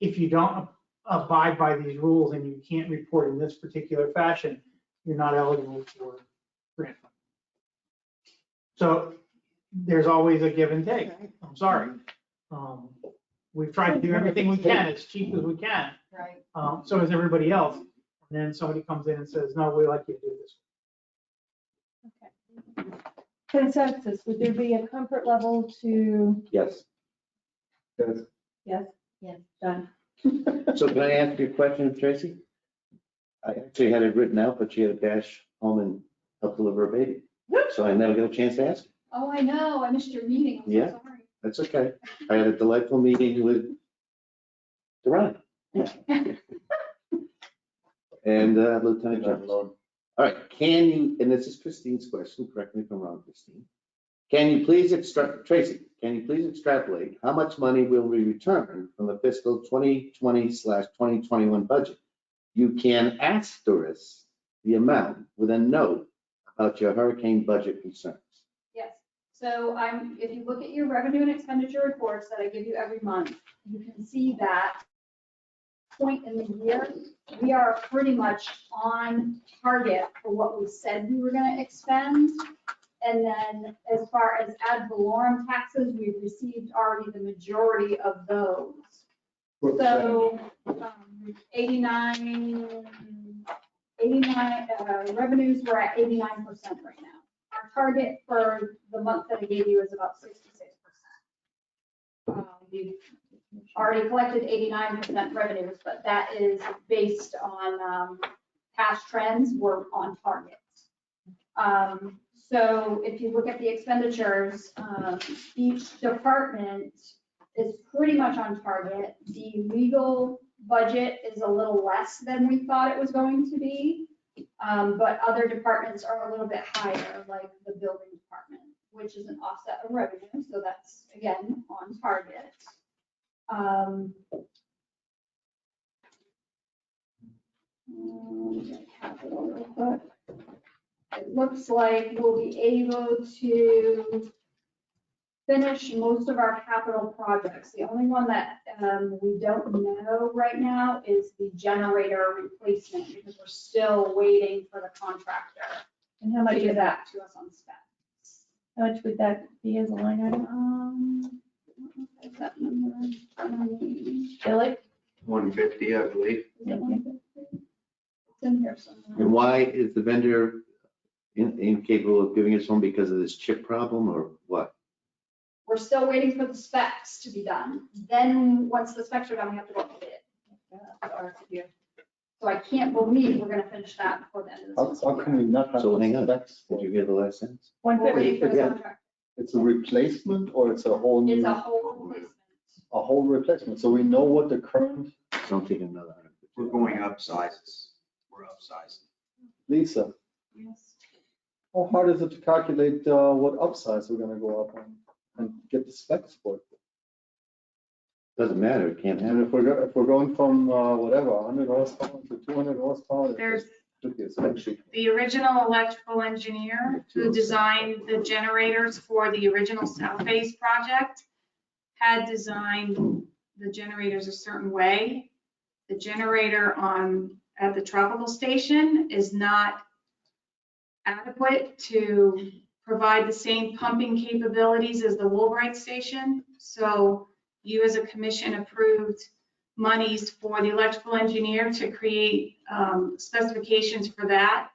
if you don't abide by these rules and you can't report in this particular fashion, you're not eligible for grant funding. So there's always a give and take. I'm sorry. We've tried to do everything we can as cheap as we can. Right. So has everybody else. And then somebody comes in and says, no, we'd like you to do this. Okay. Consensus, would there be a comfort level to, Yes. yes? Yes. Done. So can I ask you a question, Tracy? I actually had it written out, but she had to dash home and help deliver a baby. So I never got a chance to ask. Oh, I know, I missed your meeting, I'm so Yeah. sorry. That's okay. I had a delightful meeting with Duran. And Lieutenant Jones. All right, can you, and this is Christine's question, correct me if I'm wrong, Christine. Tracy, can you please extrapolate how much money will be returned from the fiscal 2020/2021 budget? You can asterisk the amount with a note about your hurricane budget concerns. Yes, so if you look at your revenue and expenditure reports that I give you every month, you can see that point in the year, we are pretty much on target for what we said we were gonna expend. And then as far as ad valorem taxes, we've received already the majority of those. So 89, revenues were at 89% right now. Our target for the month that I gave you is about 66%. We've already collected 89% revenues, but that is based on past trends. We're on target. So if you look at the expenditures, each department is pretty much on target. The legal budget is a little less than we thought it was going to be, but other departments are a little bit higher, like the building department, which is an offset of revenue, so that's, again, on target. it looks like we'll be able to finish most of our capital projects. The only one that we don't know right now is the generator replacement, because we're still waiting for the contractor And how to much is get that? back to us on specs. How much would that be as a line item? I don't know if I have that number in front of me. Billy? 150, I believe. Is it 150? It's in here somewhere. And why is the vendor incapable of giving us one because of this chip problem or what? We're still waiting for the specs to be done. Then, once the specs are done, we have to go with it. So I can't believe we're gonna finish that before the end of How this how can we not have So hang the on. specs? Did you hear the last sentence? We're 150. waiting for the Yeah. contract. It's a replacement or it's a whole It's new, a whole replacement. a whole replacement? So we know what the current, Don't take another 150. We're going up sizes. We're upsizing. Lisa, Yes. how hard is it to calculate what upsize we're gonna go up on and get the specs for it? Doesn't matter, it can't And happen. if we're going from whatever, 100 horsepower to 200 horsepower, There's it should be a spreadsheet. the original electrical engineer who designed the generators for the original South Phase project had designed the generators a certain way. The generator at the tropical station is not adequate to provide the same pumping capabilities as the Woolbright station. So you as a commission approved monies for the electrical engineer to create specifications for that.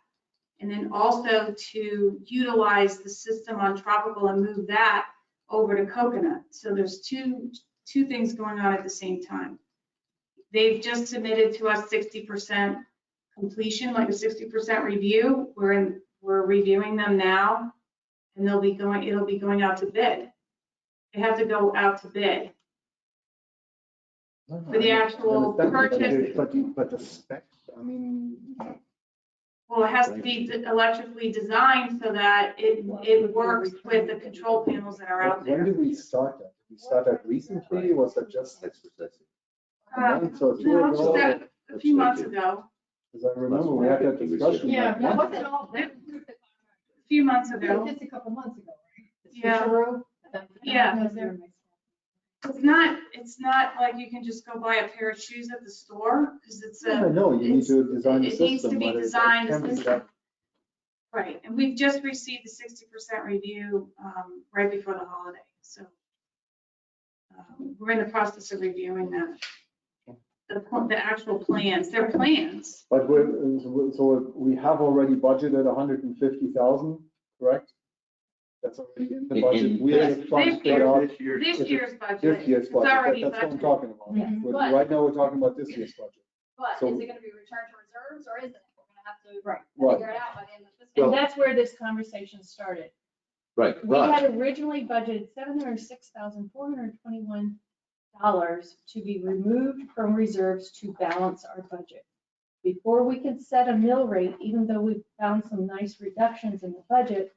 And then also to utilize the system on tropical and move that over to Coconut. So there's two things going on at the same time. They've just submitted to us 60% completion, like a 60% review. We're reviewing them now, and it'll be going out to bid. They have to go out to bid for the actual purchase. But the specs, I mean, Well, it has to be electrically designed so that it works with the control panels that are out when there. did we start that? Did we start that recently? Was that just That's precisely. a month or two No, ago? just a few months ago. Because I remember we had that discussion. Yeah, like, that months wasn't all, that A few months ago. just a couple months ago, right? The Yeah. switcheroo? Yeah. It's not like you can just go buy a pair of shoes at the store, because I know, you need to design the it needs to system, be but it designed can't be as that. right. And we've just received the 60% review right before the holiday, so we're in the process of reviewing that. The actual plans, they're plans. But so we have already budgeted 150,000, correct? That's already in the budget. We had it This figured out This year's budget. this year's It's budget. already That's what I'm budgeted. talking about. Mhm. But Right now, we're talking about this year's budget. But So- is it gonna be returned to reserves or isn't it? We're gonna have to Right. figure it out by the end of the fiscal. And that's where this conversation started. Right, We but had originally budgeted $706,421 to be removed from reserves to balance our budget. Before we can set a mill rate, even though we've found some nice reductions in the budget,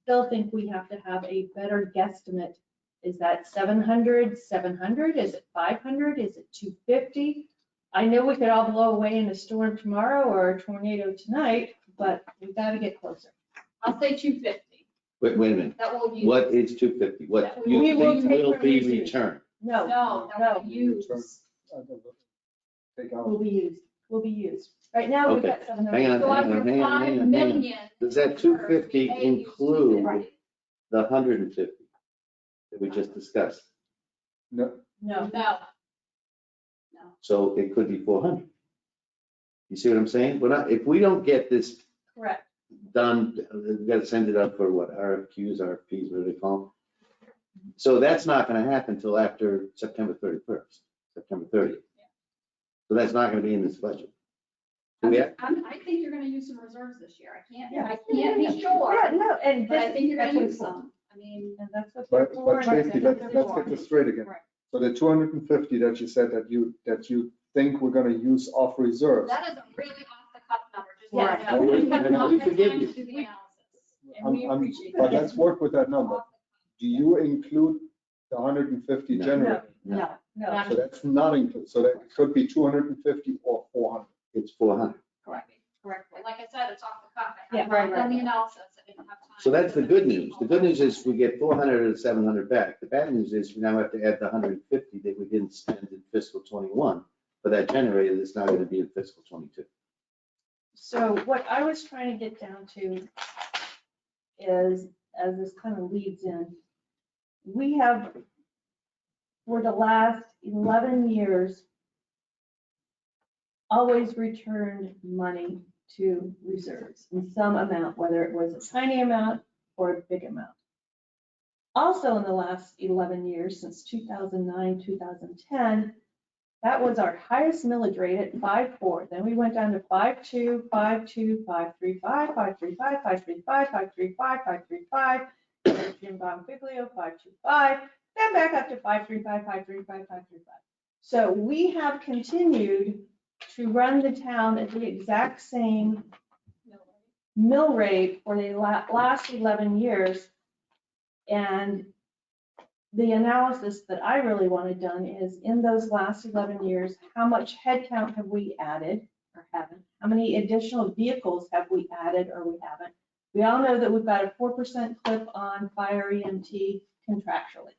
still think we have to have a better guesstimate. Is that 700? Is it 500? Is it 250? I know we could all blow away in a storm tomorrow or a tornado tonight, but we've got to get closer. I'll say 250. wait a minute. That will use. What is 250? What That you we will think take will from be receipts. returned? No, No, that will use. Take out. will be used. Right now, we've Okay, got 700. hang on, So hang after on, hang on, 5 hang on, hang on. million. Does that in reserves, 250 we may use include 250. the 150 that we just discussed? No, No, No. So it could be 400. You see what I'm saying? If we don't get this correct. done, we've got to send it up for what, RFQs, RFPs, what do they call them? So that's not going to happen until after September 31st, September 30th. So that's not going to be in this budget. Do we have- I think you're gonna use some reserves this year. I Yeah. can't be sure, Yeah, no, and but I this, think you're that's gonna what use it's for. some. I mean, And that's what but they're for. and Tracy, that's let's what they're get for. this straight again. Right. So the 250 that you said that you think we're gonna use off reserves. that is a really off the cuff number, just. Yeah. let you know. Oh, wait, We have then not we had forgive time you. to do the analysis. And we I'm- appreciate But that. let's work with that number. Do you include the 150 No. generator? No, no. So that's not included. So that could be 250 or 400. It's 400. Correct. correctly. Like I said, it's off the cuff. Yeah. I've not done the analysis. I didn't have time. So that's the good news. The good news is we get 400 or 700 back. The bad news is we now have to add the 150 that we didn't spend in fiscal 21 for that generator that's now going to be in fiscal 22. So what I was trying to get down to is, as this kind of leads in, we have, for the last 11 years, always returned money to reserves in some amount, whether it was a tiny amount or a big amount. Also, in the last 11 years, since 2009, 2010, that was our highest millage rate at 5.4. Then we went down to 5.2, 5.2, 5.35, 5.35, 5.35, 5.35, 5.35, Jim Bonfiglio, 5.25, then back up to 5.35, 5.35, 5.35. So we have continued to run the town at the exact same mill rate for the last 11 years. And the analysis that I really wanted done is, in those last 11 years, how much headcount have we added or haven't? How many additional vehicles have we added or we haven't? We all know that we've got a 4% clip on fire EMT contractually.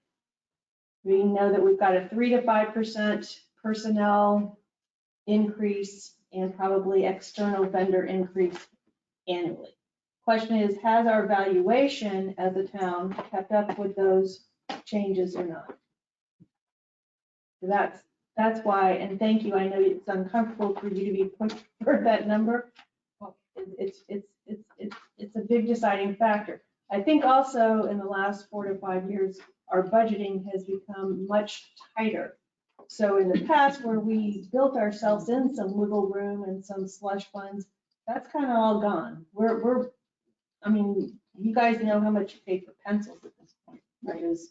We know that we've got a 3 to 5% personnel increase and probably external vendor increase annually. Question is, has our valuation as a town kept up with those changes or not? So that's why, and thank you, I know it's uncomfortable for you to be pushed for that number. It's a big deciding factor. I think also in the last 4 to 5 years, our budgeting has become much tighter. So in the past, where we built ourselves in some wiggle room and some slush funds, that's kind of all gone. I mean, you guys know how much you pay for pencils at this point, right? Is,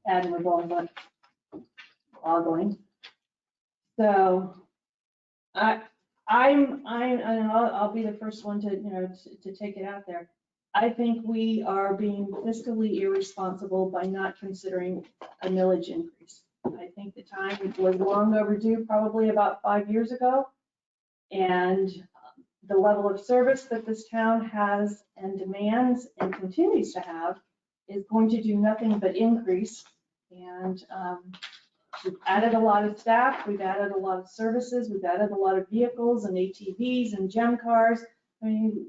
admirable, but boggling. So I'll be the first one to take it out there. I think we are being fiscally irresponsible by not considering a millage increase. I think the time was long overdue, probably about 5 years ago. And the level of service that this town has and demands and continues to have is going to do nothing but increase. And we've added a lot of staff, we've added a lot of services, we've added a lot of vehicles and ATVs and gem cars. I mean,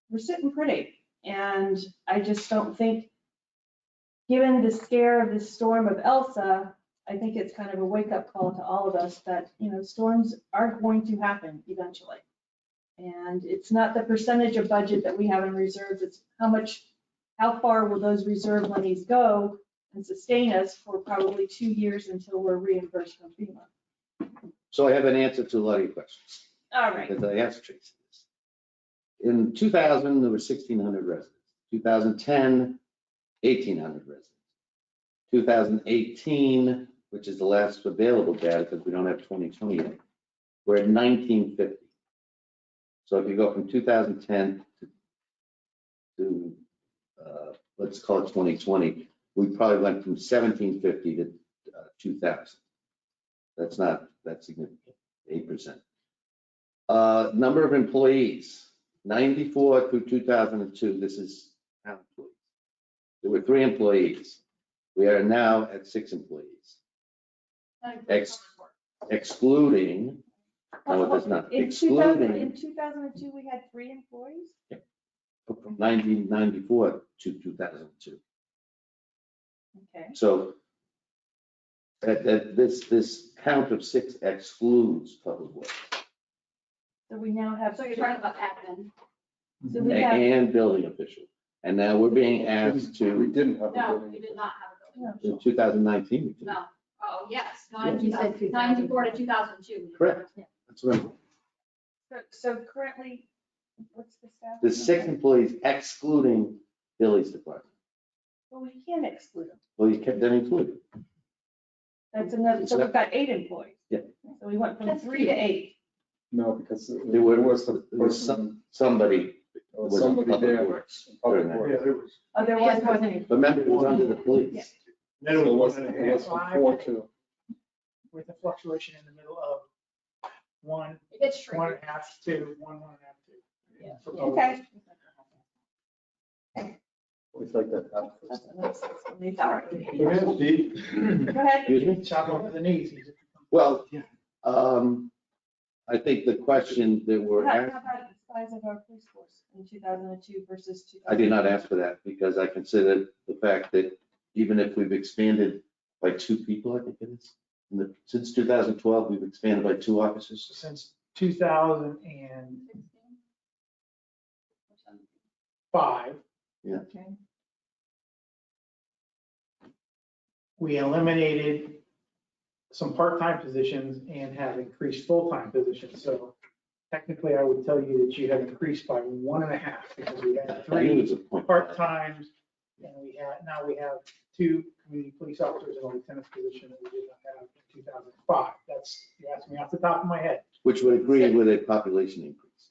we're sitting pretty. And I just don't think, given the scare of this storm of Elsa, I think it's kind of a wake-up call to all of us that, storms are going to happen eventually. And it's not the percentage of budget that we have in reserves, it's how far will those reserve monies go and sustain us for probably 2 years until we're reimbursed from FEMA. So I have an answer to a lot of your questions. All right. Because I asked Tracy this. In 2000, there were 1,600 residents. 2010, 1,800 residents. 2018, which is the last available data because we don't have 2020 yet, we're at 1,950. So if you go from 2010 to let's call it 2020, we probably went from 1,750 to 2,000. That's not that significant, 8%. Number of employees, 94 through 2002, this is how employees. There were 3 employees. We are now at 6 employees. Excluding, no, it does not, In excluding 2002, we had 3 employees? from 1994 to 2002. Okay. So this count of 6 excludes public works So we now have. So you're talking about admin. So we have. and building official. And now we're being asked We to, didn't have a No, building. you did not have a building. in 2019. we did. No. Oh, yes, You said 2000. 94 to 2002. Correct. That's what I'm, So currently, what's the staff? there's 6 employees excluding Billy's department. Well, we can't exclude them. Well, you kept them included. That's another, so we've got 8 employees. Yeah. So we went from 3 to 8. No, because There were- there was a There was person, somebody, or was in somebody public there. works. in public Yeah, works. there was. Oh, there Yes, was. more than. remember, it was under the police. Yeah. Then So it was it 1.5 was before too. with the fluctuation in the middle of one, It's true. 1.5, 2, 1, 1.5, 2. Yeah. For public. Okay. It's like that. That's a nice explanation. Go ahead, Steve. Go ahead. Excuse me? Chop off the knees. Well, I think the question that we're How asking, about the size of our police force in 2002 versus 2000? I did not ask for that because I consider the fact that even if we've expanded by 2 people, I think it is, since 2012, we've expanded by 2 officers. Since 2005, Okay. we eliminated some part-time positions and have increased full-time positions. So technically, I would tell you that you have increased by 1.5 because we had I knew it 3 was a point. part-times and now we have 2 community police officers in a lieutenant's position that we did not have in 2005. You asked me off the top of my head. Which would agree with a population increase.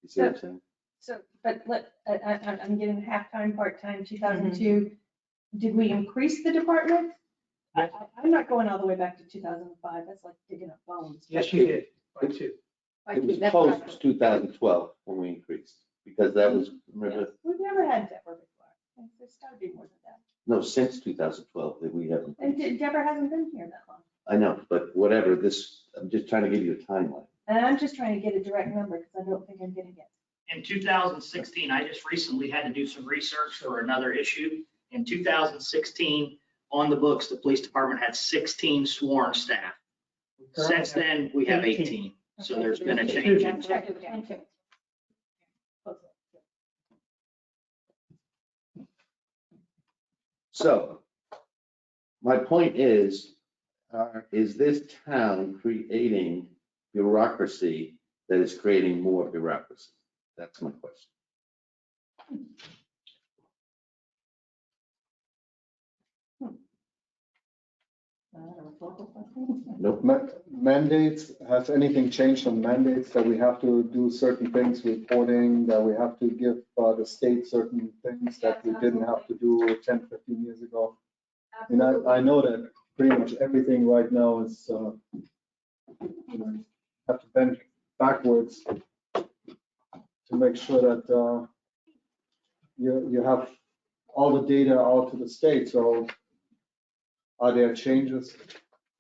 You see what I'm saying? So, but I'm getting half-time, part-time, 2002. Did we increase the department? I'm not going all the way back to 2005. That's like digging up bones. Yes, you did, by 2. It was post 2012 when we increased, because that was, remember, We've never had Deborah before. There's got to be more than that. no, since 2012 that we haven't. And Deborah hasn't been here that long. I know, but whatever, I'm just trying to give you a timeline. And I'm just trying to get a direct number because I don't think I'm getting it. In 2016, I just recently had to do some research for another issue. In 2016, on the books, the police department had 16 sworn staff. Since then, we have 18. So there's been a change in. So my point is this town creating bureaucracy that is creating more bureaucracy? That's my question. Nope. Mandates, has anything changed on mandates that we have to do certain things, reporting, that we have to give the state certain things that we didn't have to do 10, 15 years ago? And I know that pretty much everything right now is, have to bend backwards to make sure that you have all the data out to the state. So are there changes?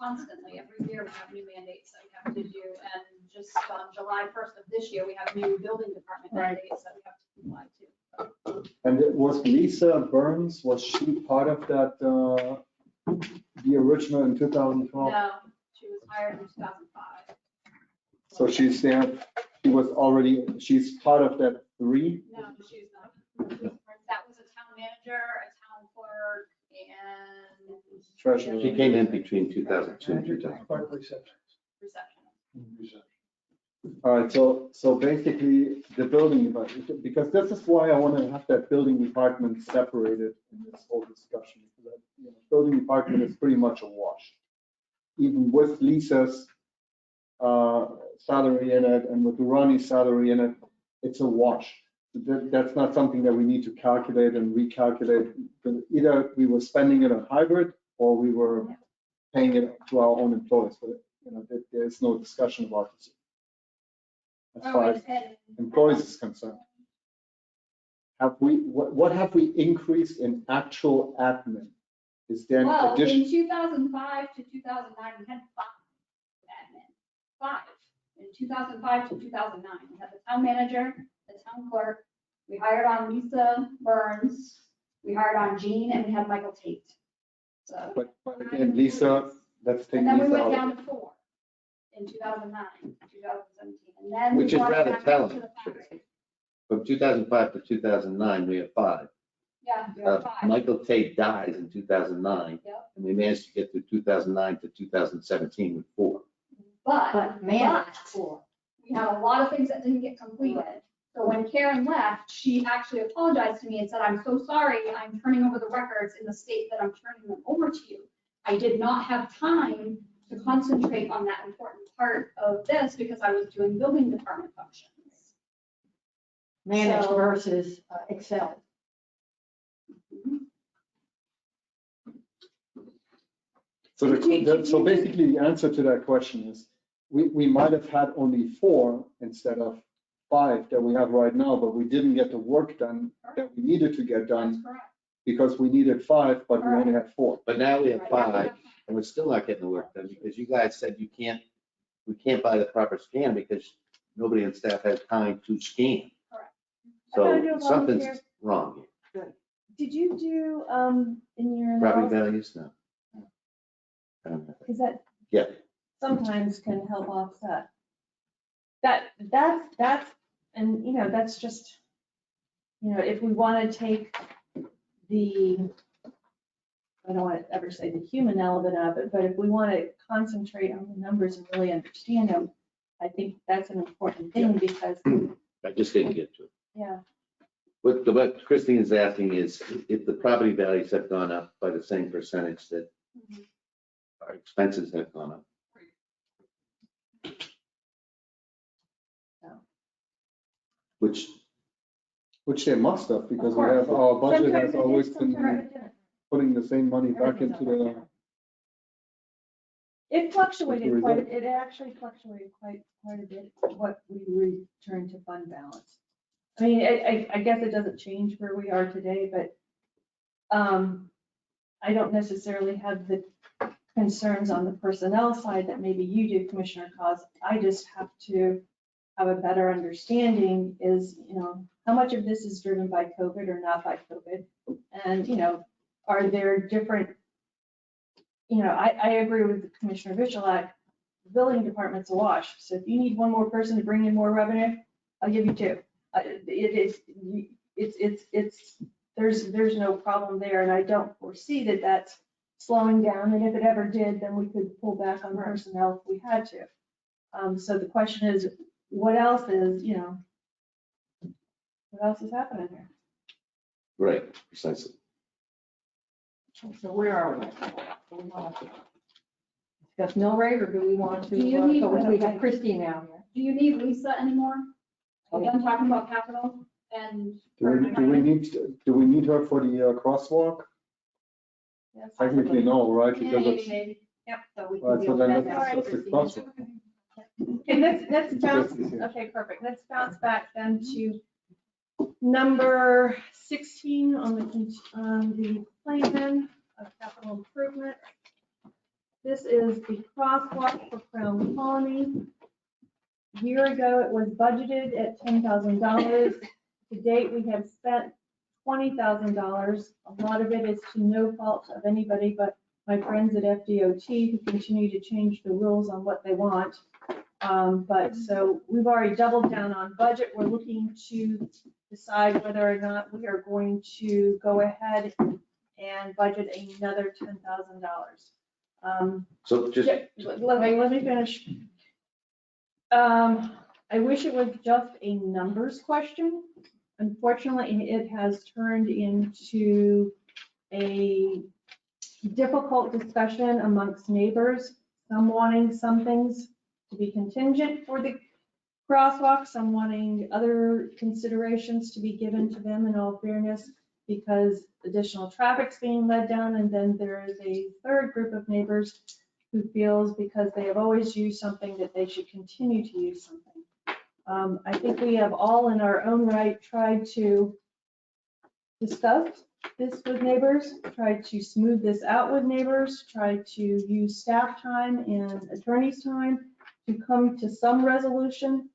Constantly, every year we have new mandates that we have to do, and just on July 1st of this year, we have new building department mandates that we have to comply to. And it was Lisa Burns, was she part of that, the original in 2012? No, she was hired in 2005. So she's there, she's part of that 3? No, she's not. That was a town manager, a town clerk, and Treasurer. She came in between 2002 and 2000. receptionist. All right, so basically the building department, because this is why I want to have that building department separated in this whole discussion. Because building department is pretty much a wash. Even with Lisa's salary in it and with Ronnie's salary in it, it's a wash. That's not something that we need to calculate and recalculate. Either we were spending it on hybrid or we were paying it to our own employees. But there's no discussion about this as far as employees is concerned. What have we increased in actual admin? Is there an Well, addition? in 2005 to 2009, we had 5 admin. 5. In 2005 to 2009, we had the town manager, the town clerk. We hired on Lisa Burns. We hired on Jean, and we had Michael Tate. So. But again, Lisa, let's take And then we Lisa went out. down to 4 in 2009, 2017. And then. Which we is brought it rather back telling. to the 5. From 2005 to 2009, we have 5. Yeah, we had 5. Michael Tate dies in 2009. Yep. And we managed to get through 2009 to 2017 with 4. But Man, we had a lot of things that didn't get completed. So when Karen left, she actually apologized to me and said, "I'm so sorry, I'm turning over the records in the state that I'm turning them over to you. I did not have time to concentrate on that important part of this because I was doing building department functions." managed So- versus Excel. So basically the answer to that question is we might have had only 4 instead of 5 that we have right now, but we didn't get the work done that we needed to get done That's correct. because we needed 5, but we only had 4. But now we have 5, and we're still not getting the work done because you guys said we can't buy the proper scan because nobody on staff has time to scan. Correct. I gotta do So a something's volunteer. wrong here. Did you do, in your Property analysis, values, no. because that Yeah, sometimes can help offset. That's, and, you know, that's just, you know, if we want to take the, I don't want to ever say the human element of it, but if we want to concentrate on the numbers and really understand them, I think that's an important thing because, I just didn't get to it. yeah, What Christine is asking is if the property values have gone up by the same percentage that our expenses have gone up. Which they must have, because we course. have, our budget sometimes has it always is, been sometimes it isn't. putting the same money back into the, It fluctuated That's the quite, result. it actually fluctuated quite a bit, what we returned to fund balance. I mean, I guess it doesn't change where we are today, but I don't necessarily have the concerns on the personnel side that maybe you do, Commissioner Cos. I just have to have a better understanding is, you know, how much of this is driven by COVID or not by COVID? And, you know, are there different, you know, I agree with Commissioner Vichalak, the building department's awash. So if you need one more person to bring in more revenue, I'll give you 2. There's no problem there, and I don't foresee that that's slowing down, and if it ever did, then we could pull back on personnel if we had to. So the question is, what else is, you know, what else is happening here? Right, precisely. So where are we? Do we want to discuss mill rate, or do we want to, Do you need- we got Christine now here? Do you need Lisa anymore? Are we done talking about capital and? do we need her for the crosswalk? Yes. Technically, no, right? Because Maybe, it's, maybe. Yep, so we right, can so deal then with that. that's just the crosswalk. Okay, let's bounce, Yes, yes. okay, perfect. Let's bounce back then to number 16 on the plan of capital improvement. This is the crosswalk for Crown Colony. A year ago, it was budgeted at $10,000. To date, we have spent $20,000. A lot of it is to no fault of anybody but my friends at FDOT who continue to change the rules on what they want. But so we've already doubled down on budget. We're looking to decide whether or not we are going to go ahead and budget another $10,000. So just, Let me finish. I wish it was just a numbers question. Unfortunately, it has turned into a difficult discussion amongst neighbors, some wanting some things to be contingent for the crosswalk, some wanting other considerations to be given to them in all fairness, because additional traffic's being led down, and then there is a third group of neighbors who feels because they have always used something that they should continue to use something. I think we have all in our own right tried to discuss this with neighbors, tried to smooth this out with neighbors, tried to use staff time and attorney's time to come to some resolution.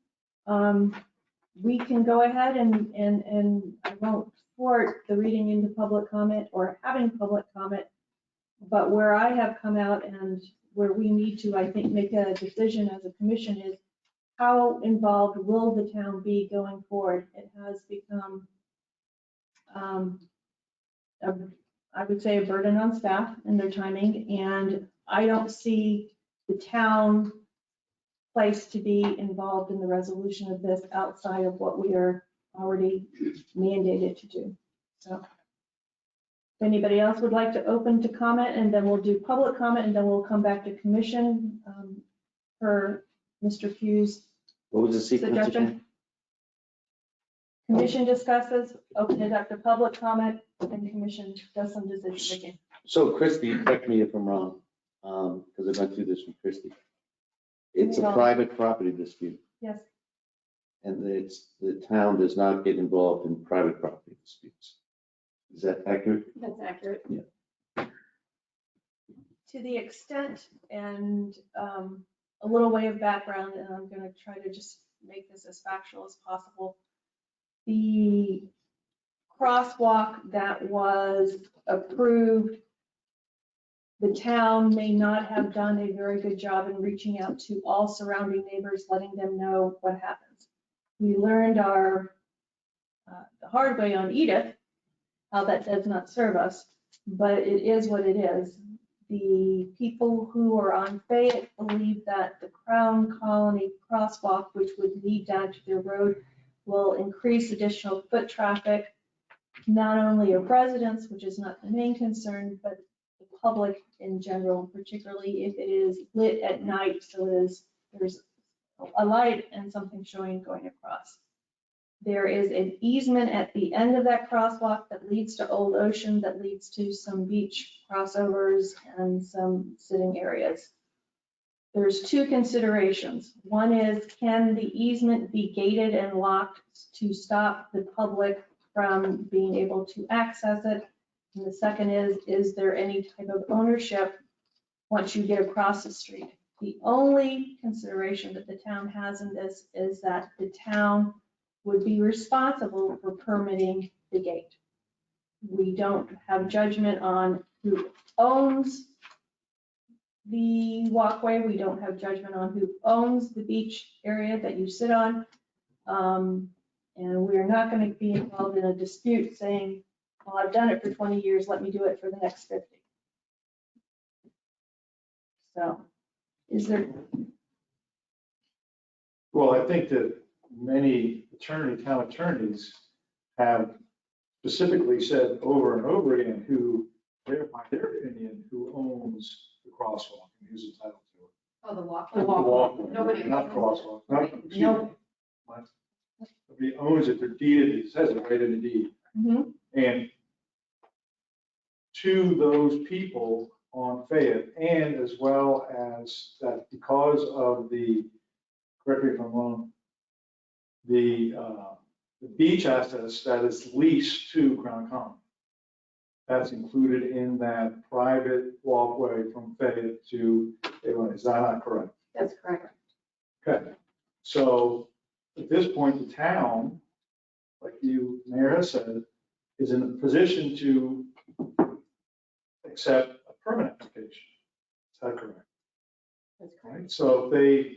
We can go ahead and I won't support the reading into public comment or having public comment, but where I have come out and where we need to, I think, make a decision as a commission is how involved will the town be going forward? It has become, I would say, a burden on staff and their timing, and I don't see the town place to be involved in the resolution of this outside of what we are already mandated to do. So if anybody else would like to open to comment, and then we'll do public comment, and then we'll come back to commission for Mr. Pugh's what was the sequence suggestion. again? Commission discusses, open it up to public comment, and commission does some decision making. So Christie, correct me if I'm wrong, because I went through this with Christie. It's a Well- private property dispute, Yes, and the town does not get involved in private property disputes. Is that accurate? That's accurate. to the extent, and a little way of background, and I'm going to try to just make this as factual as possible. The crosswalk that was approved, the town may not have done a very good job in reaching out to all surrounding neighbors, letting them know what happens. We learned the hard way on Edith, how that does not serve us, but it is what it is. The people who are on Fayette believe that the Crown Colony crosswalk, which would lead down to their road, will increase additional foot traffic, not only of residents, which is not the main concern, but the public in general, particularly if it is lit at night, so there's a light and something showing going across. There is an easement at the end of that crosswalk that leads to Old Ocean, that leads to some beach crossovers and some sitting areas. There's two considerations. One is, can the easement be gated and locked to stop the public from being able to access it? And the second is there any type of ownership once you get across the street? The only consideration that the town has in this is that the town would be responsible for permitting the gate. We don't have judgment on who owns the walkway. We don't have judgment on who owns the beach area that you sit on. And we're not going to be involved in a dispute saying, well, I've done it for 20 years, let me do it for the next 50. So, is there, Well, I think that many town attorneys have specifically said over and over again by their opinion, who owns the crosswalk and who's entitled to it. Oh, the walk. The walkway, Nobody. not crosswalk, not, excuse me. No. Nobody owns it, they're deeded, it says it right in the deed. mhm, And to those people on Fayette, and as well as that because of the, correct me if I'm wrong, the beach access that is leased to Crown Colony. That's included in that private walkway from Fayette to Avon. Is that not correct? That's correct. Okay. So at this point, the town, like you, Mayor has said, is in a position to accept a permit application. Is that correct? That's correct. Right, so the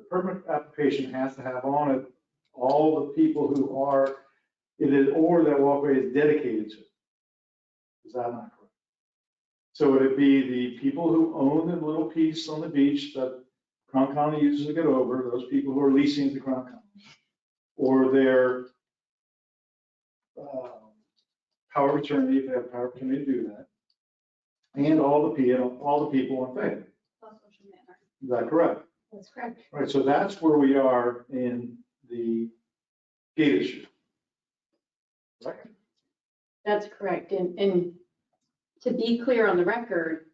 permit application has to have on it all the people who are, it is, or that walkway is dedicated to. Is that not correct? So would it be the people who own the little piece on the beach that Crown County uses to get over, those people who are leasing to Crown County? Or their power of attorney, if they have power of attorney to do that? And all the people on Fayette. Is that correct? That's correct. Right, so that's where we are in the gate issue. Right? That's correct. And to be clear on the record,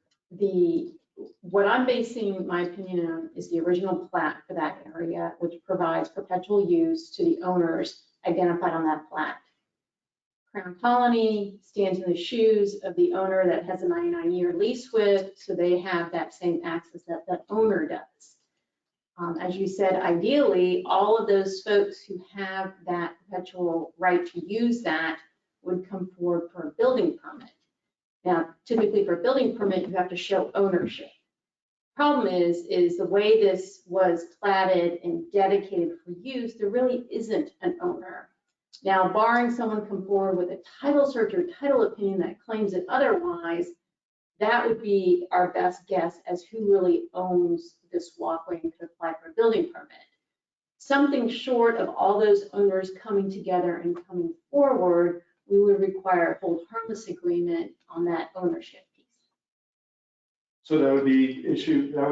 what I'm basing my opinion on is the original plat for that area, which provides perpetual use to the owners identified on that plat. Crown Colony stands in the shoes of the owner that has a 99-year lease with, so they have that same access that the owner does. As you said, ideally, all of those folks who have that perpetual right to use that would come forward for a building permit. Now, typically for a building permit, you have to show ownership. Problem is the way this was platted and dedicated for use, there really isn't an owner. Now, barring someone come forward with a title search or title opinion that claims it otherwise, that would be our best guess as who really owns this walkway and could apply for a building permit. Something short of all those owners coming together and coming forward, we would require a hold harmless agreement on that ownership piece. So that would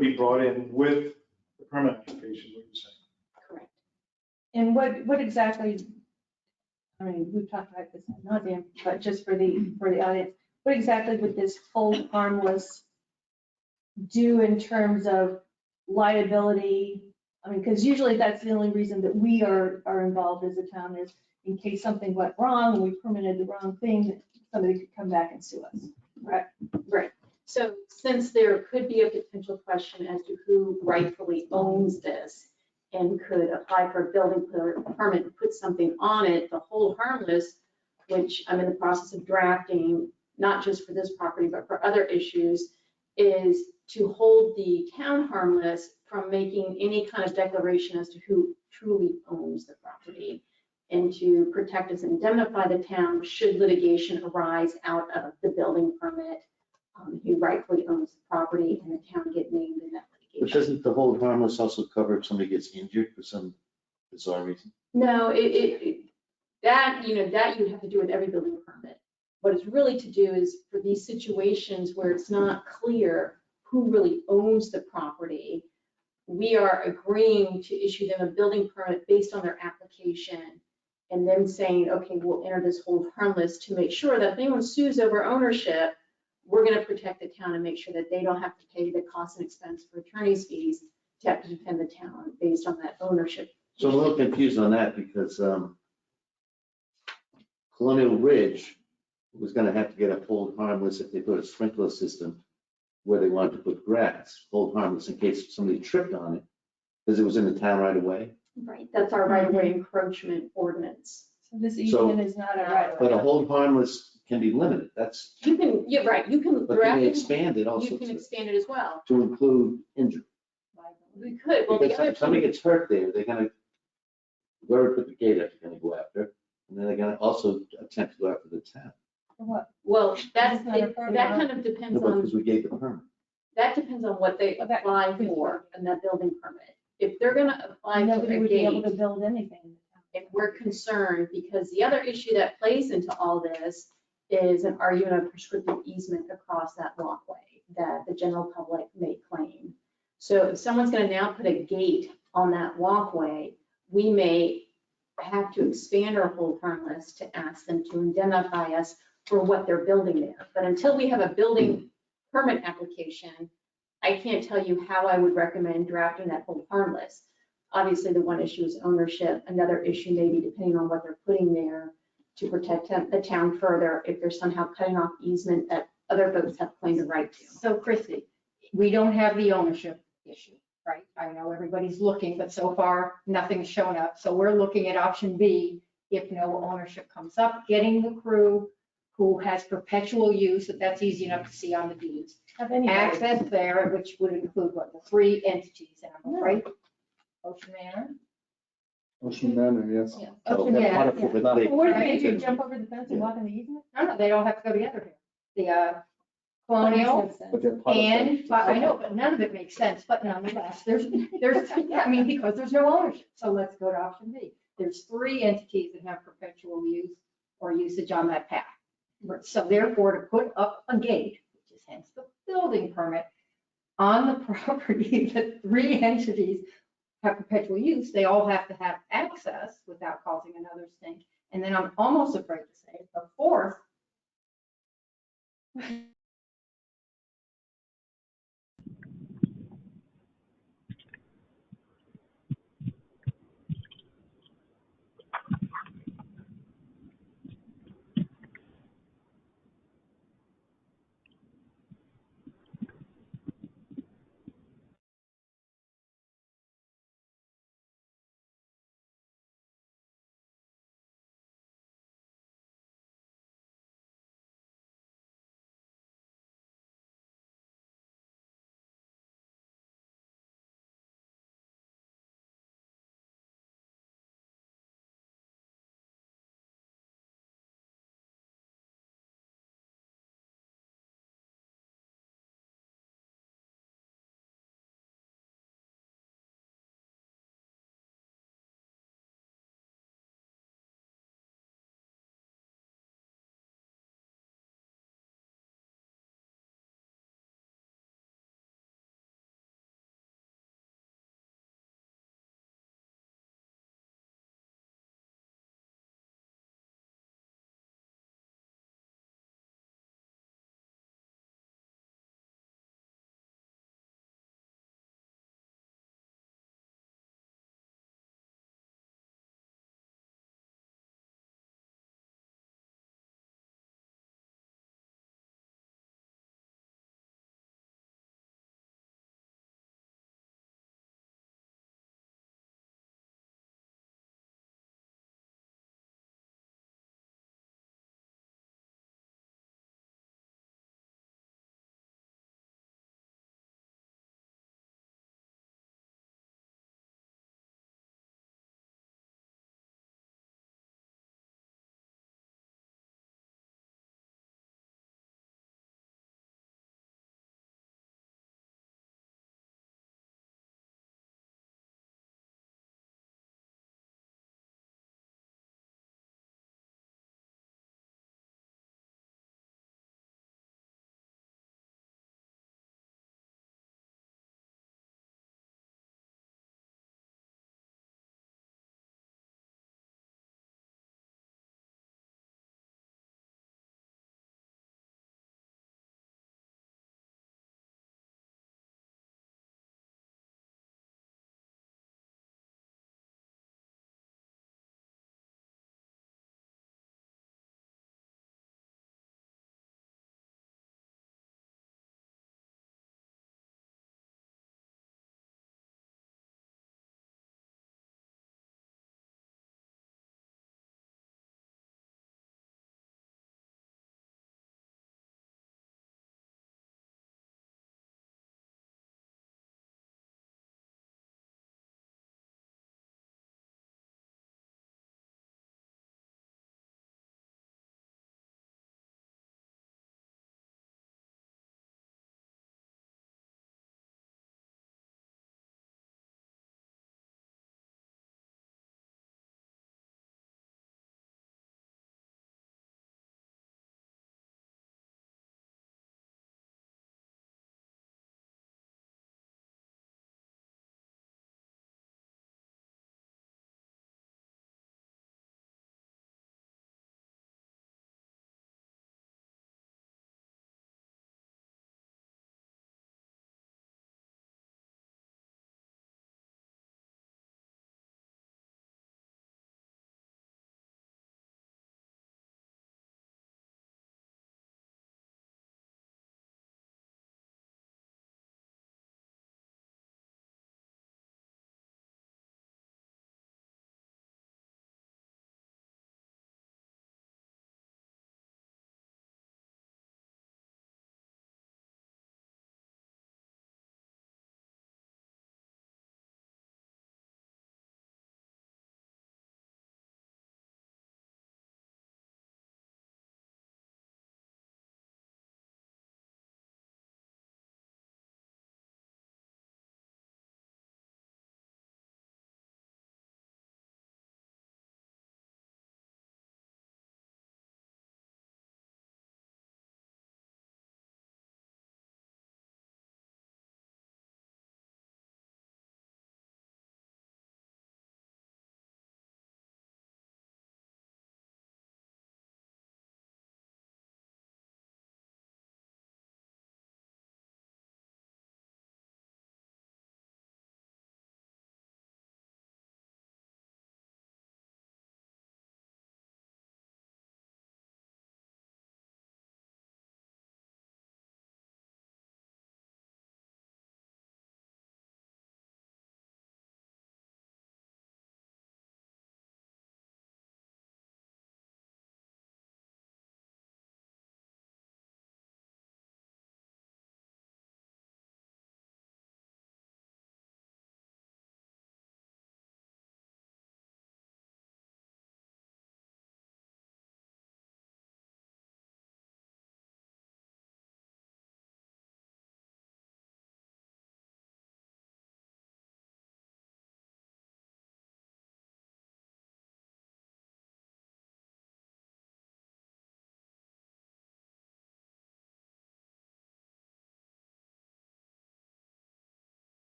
be brought in with the permit application, what you're saying. Correct. and what exactly, I mean, we've talked about this ad nauseam, but just for the audience, what exactly would this hold harmless do in terms of liability? I mean, because usually that's the only reason that we are involved as a town is in case something went wrong and we permitted the wrong thing, that somebody could come back and sue us. Right? Right. So since there could be a potential question as to who rightfully owns this and could apply for a building permit and put something on it, the hold harmless, which I'm in the process of drafting, not just for this property, but for other issues, is to hold the town harmless from making any kind of declaration as to who truly owns the property, and to protect us and indemnify the town should litigation arise out of the building permit, who rightfully owns the property and the town get named in that But litigation. doesn't the hold harmless also cover if somebody gets injured for some bizarre reason? No, that you'd have to do with every building permit. What it's really to do is for these situations where it's not clear who really owns the property, we are agreeing to issue them a building permit based on their application, and then saying, okay, we'll enter this hold harmless to make sure that if anyone sues over ownership, we're going to protect the town and make sure that they don't have to pay the cost and expense for attorney's fees to have to defend the town based on that ownership. So I'm a little confused on that because Colonial Ridge was gonna have to get a hold harmless if they put a sprinkler system where they wanted to put grass, hold harmless in case somebody tripped on it, because it was in the town right away. Right, that's our right of way encroachment ordinance. So this So- easement is not a right. But a hold harmless can be limited, that's, You can, yeah, right, you can but draft can they it, expand it also you can expand it as well. to include injury? We could, well, the Because other if somebody thing, gets hurt there, they're gonna, whoever put the gate up, they're gonna go after, and then they're gonna also attempt to go after the town. For what? well, That's not a that permit. kind of depends on, Because we gave the permit. that depends on what they Well, that apply could- for in that building permit. If they're gonna apply for Nobody a would be able gate, to build anything. if we're concerned, because the other issue that plays into all this is an argument of prescriptive easement across that walkway that the general public may claim. So if someone's gonna now put a gate on that walkway, we may have to expand our hold harmless to ask them to indemnify us for what they're building there. But until we have a building permit application, I can't tell you how I would recommend drafting that hold harmless. Obviously, the one issue is ownership. Another issue may be depending on what they're putting there to protect the town further, if they're somehow cutting off easement that other folks have claimed a right to. So Christie, we don't have the ownership issue, right? I know everybody's looking, but so far, nothing's shown up. So we're looking at option B, if no ownership comes up, getting the crew who has perpetual use, if that's easy enough to see on the deeds. Have any. Access there, which would include what, the three entities, and I'm afraid, Ocean Manor. Ocean Manor, yes. Yeah. So Ocean that's Manor, part of yeah. what Well, they- what do you jump over the fence and walk in the easement? No, they don't have to go together here. The Colonial But they're part of and, that. but I know, but none of it makes sense, but nonetheless, yeah, I mean, because there's no ownership. So let's go to option B. There's three entities that have perpetual use or usage on that path. So therefore, to put up a gate, which is hence the building permit, on the property that three entities have perpetual use, they all have to have access without causing another stink. And then I'm almost afraid to say the fourth